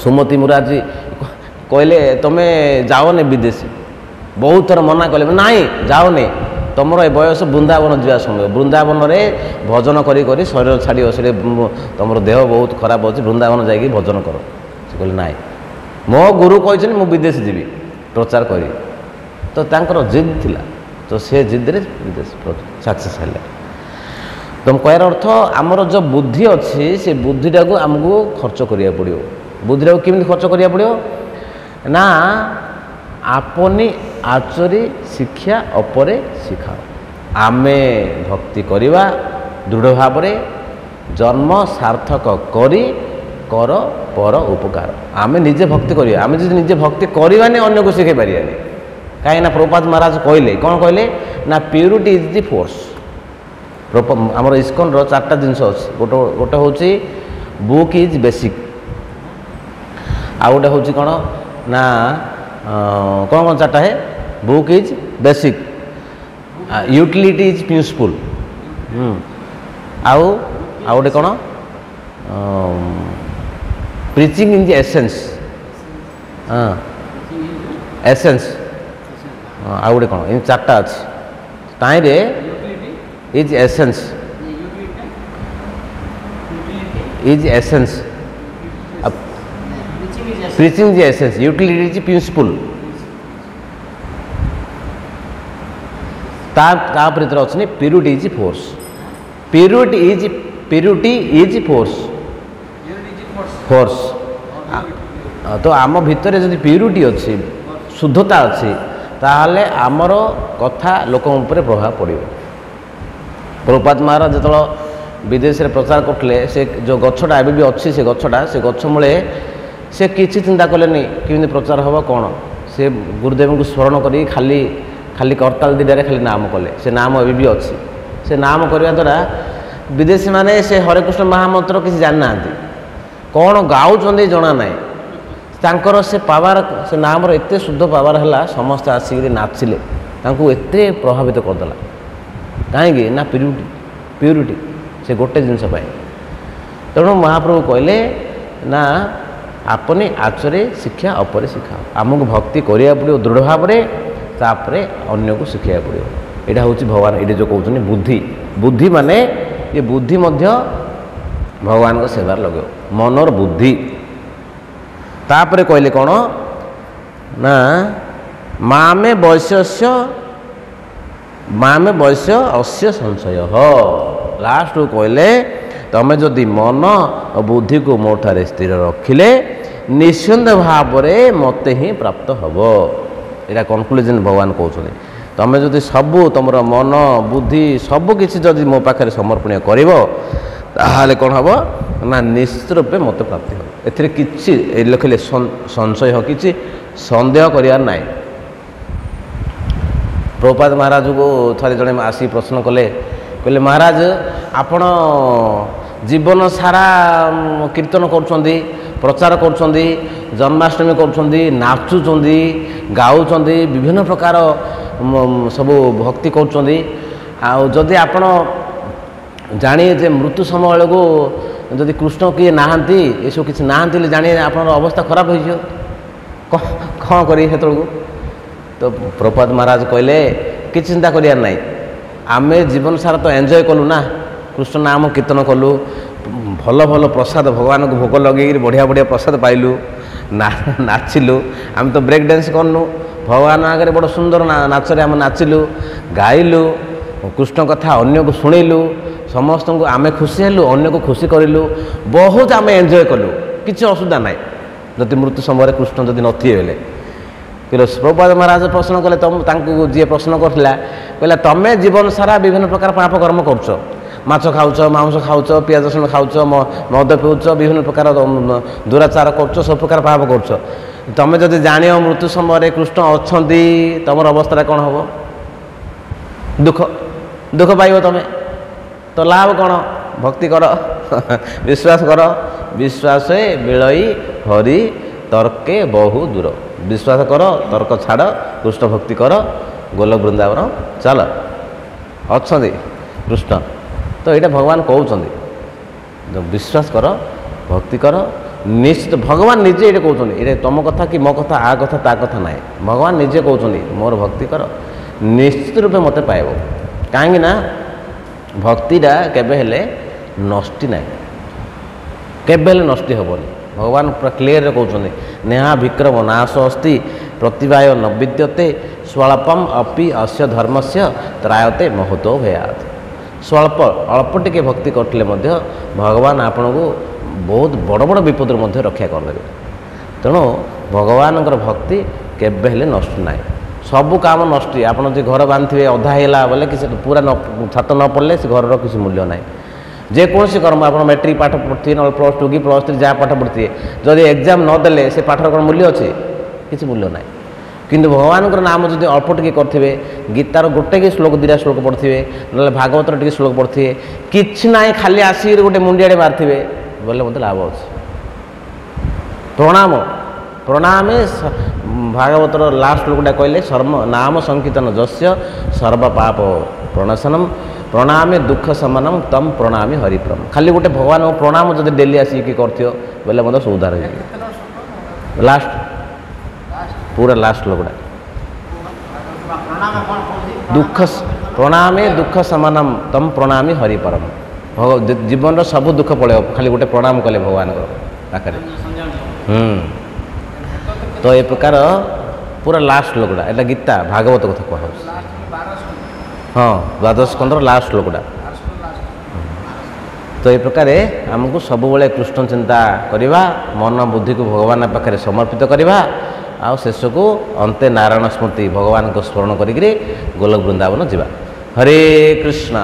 सुमति मुरारजी कहले तुम्हें जाओने विदेशी बहुत थर मना कले नाई जाओने तुम ए बयस वृंदावन जा समय वृंदावन में भजन करी करी शरीर छाड़ी से तुम देह बहुत खराब अच्छे वृंदावन जाकि भजन कर से कहले नाई मो गुरु कहते मुझे विदेश जीवी प्रचार करी तो तांकर जिद थिला तो से जिद रे विदेश सक्सेस है तुम कहर अर्थ आमर जो बुद्धि अच्छी से बुद्धिटा को आमको खर्च करिया पड़ो बुद्धिटा को केमी खर्च करिया पड़ो ना आपनी आचरी शिक्षा अपरे शिखाओ आमे भक्ति करिवा दृढ़ भाव जन्म सार्थक करी कर पर उपकार आमे निजे भक्ति करिया आमे जे निजे भक्ति करवानी अन्य को शिखे पारियानी कहीं प्रभुपाद महाराज कहले कौन कहले ना प्यूरिटी इज द फोर्स आमर इस्कन रो 4टा जिनस अच्छी गोटे हूँ बुक इज बेसिक आ गोटे हूँ कौन ना कौन कौन 4टा है book is basic utility is principle आउ गोटे कौन प्रीचिंग इज एसेंस एसेंस आ गोटे कौन इन 4टा अच्छी ताईरे is essence is essence preaching is essence utility is principle भीतर अच्छे purity is force purity is force force तो आम भितर जब प्यूरिटी अच्छी शुद्धता अच्छी ताहले आमर कथा लोक प्रभाव पड़ो प्रभुपाद महाराज जो विदेश में प्रचार करते से जो गछटा एवं भी अच्छी से गछटा से गछ मूले से किसी चिंता कले कि प्रचार हम कौन से गुरुदेव को स्मरण करी खाली खाली करताल दिदारे खाली नाम कले से नाम एवं भी अच्छी से नाम करने द्वारा विदेशी माने से हरे कृष्ण महामंत्र किसी जानी ना कौन गाँव जना ना तांकर से पावर से नाम एत शुद्ध पावर है समस्त आसिक नाचिले एत प्रभावित करदेला कहीं ना प्यूरिटी से गोटे जिनस तेणु महाप्रभु कहले ना आपने आचरे शिक्षा अपरे शिखाओ आमको भक्ति करिया पड़ो दृढ़ भाव तापर अन्य को शिखा पड़ो यहाँ हूँ भगवान ये जो कहते बुद्धि बुद्धि माने ये बुद्धि मध्य भगवान को सेवार लगे मनर बुद्धि तापर कहले कौन ना मामे वैश्य अस्य संशय लास्ट कहले तमें जदि मन और बुद्धि को मो ठारे स्थिर रखिले निश्चिंत भाव मत ही प्राप्त हम यहाँ कनक्लूजन भगवान कहते तमें जदि सबू तुम मन बुद्धि सबकि जदि मो पाखे समर्पण कर कौन हम ना निश्चित रूपे मत प्राप्ति हो एथिरे किछि लिखिले संशय हो किछि संदेह करियार नाई प्रभुपाद महाराज को थरे जड़े आसी प्रश्न कले कहले महाराज आपण जीवन सारा कीर्तन करुँच प्रचार करुँच जन्माष्टमी करुँच नाचुंट गाँच विभिन्न प्रकार सब भक्ति करुँच आदि आपण जानिए जे मृत्यु समय को जदि कृष्ण किए नहांती ये सब किसी नहांती जानिए आप अवस्था खराब हो कौन करी से तो प्रभुपाद महाराज कहले कि चिंता करियार नाई आमे जीवन सारा तो एंजॉय कलु ना कृष्ण नाम कीर्तन कलु भल भल प्रसाद भगवान को भोग लगे बढ़िया बढ़िया प्रसाद पाइलु नाचिलु आम तो ब्रेक डांस करनु भगवान आगे बड़ सुंदर नाचरे आम नाचिलु गाइलु कृष्ण कथा अन्य को शुणिलु समस्त को आमे खुशी हेलु अन्य को खुशी करूँ बहुत आम एंजॉय कलु किसी असुविधा ना जदि मृत्यु समय कृष्ण जदि नथिबे कि प्रभुपाद महाराज प्रश्न कले तुम जी प्रश्न करथिला कहला तमे जीवन सारा विभिन्न प्रकार पाप कर्म करछ माछ खाऊच मांस खाऊच पियाज रसुण खाऊच मद पिउच विभिन्न प्रकार दुराचार करछ सब प्रकार पाप करछ तमे जदि जानियो मृत्यु समय कृष्ण अछंती तमर अवस्था कौन हम दुख दुख पाइब तमे तो लाभ कौन भक्ति कर विश्वास कर विश्वास बिलई हरि तर्के बहु दूर विश्वास कर तर्क छाड़ कृष्ण भक्ति कर गोलोक वृंदावन चल अच्छा कृष्ण तो यहाँ भगवान कहते विश्वास कर भक्ति कर निश्चित भगवान निजे ये कहते ये तुम कथा कि मो कथा आ कथा ता कथा ना भगवान निजे कहते मोर भक्ति कर निश्चित रूपे मत पाइब कहीं भक्तिटा केबे हेले नष्टि ना केबे हेले नष्टि हेबनी भगवान पूरा क्लीयर कहते नेहा विक्रम नाश अस्ति प्रतिभाय न विद्यते स्वल्पम अपि अस्य धर्मस्य त्रायते महतो भयात् स्वल्प अल्प टिके भक्ति करथिले मध्य भगवान आपन को बहुत बड़ बड़ विपद रक्षा करदे तेणु भगवान भक्ति केबे हेले नष्ट ना सबू काम नष्ट आपड़ जो घर बांधे अधा है बोले कि पूरा छात न पड़े से घर किसी मूल्य ना जेकोसी कर्म आप मैट्रिक पाठ पढ़े ना +2 कि +3 जहाँ पाठ पढ़े जदि एग्जाम नदेले से पाठर कौन मूल्य अच्छे किसी मूल्य ना किंतु भगवान नाम जो अल्प टे करेंगे गीतार गोटे कि श्लोक 2 श्लोक पढ़े ना भागवतर टे श्लोक पढ़े कि ना खाली आसिक गोटे मुंडियाड़े मारे बोले मतलब लाभ अच्छे प्रणाम प्रणाम भागवतर लास्ट श्लोकटा कहले सर्व नाम संकीर्तन जस्य सर्व पाप प्रणशनम प्रणामे दुख समानम तम प्रणामी हरिप्रम खाली गोटे भगवान को प्रणाम जब डेली आसिक करथियो बोले मतलब सब उद्धार हो लास्ट पूरा लास्ट श्लोकटा दुख प्रणामे दुख समानम तम प्रणामी हरिपरम जीवन सब दुख पड़े खाली गोटे प्रणाम कले भगवान पाखे तो ये प्रकार पूरा लास्ट श्लोकटा एटा गीता भागवत कथा कह हाँ 12 स्कंदर लास्ट श्लोकटा तो ये प्रकार आमको सब बेले कृष्ण चिंता करवा मन बुद्धि को भगवान पाखे समर्पित करवा आ शेष को अंते नारायण स्मृति भगवान को स्मरण करी गोलोक वृंदावन जावा हरे कृष्ण।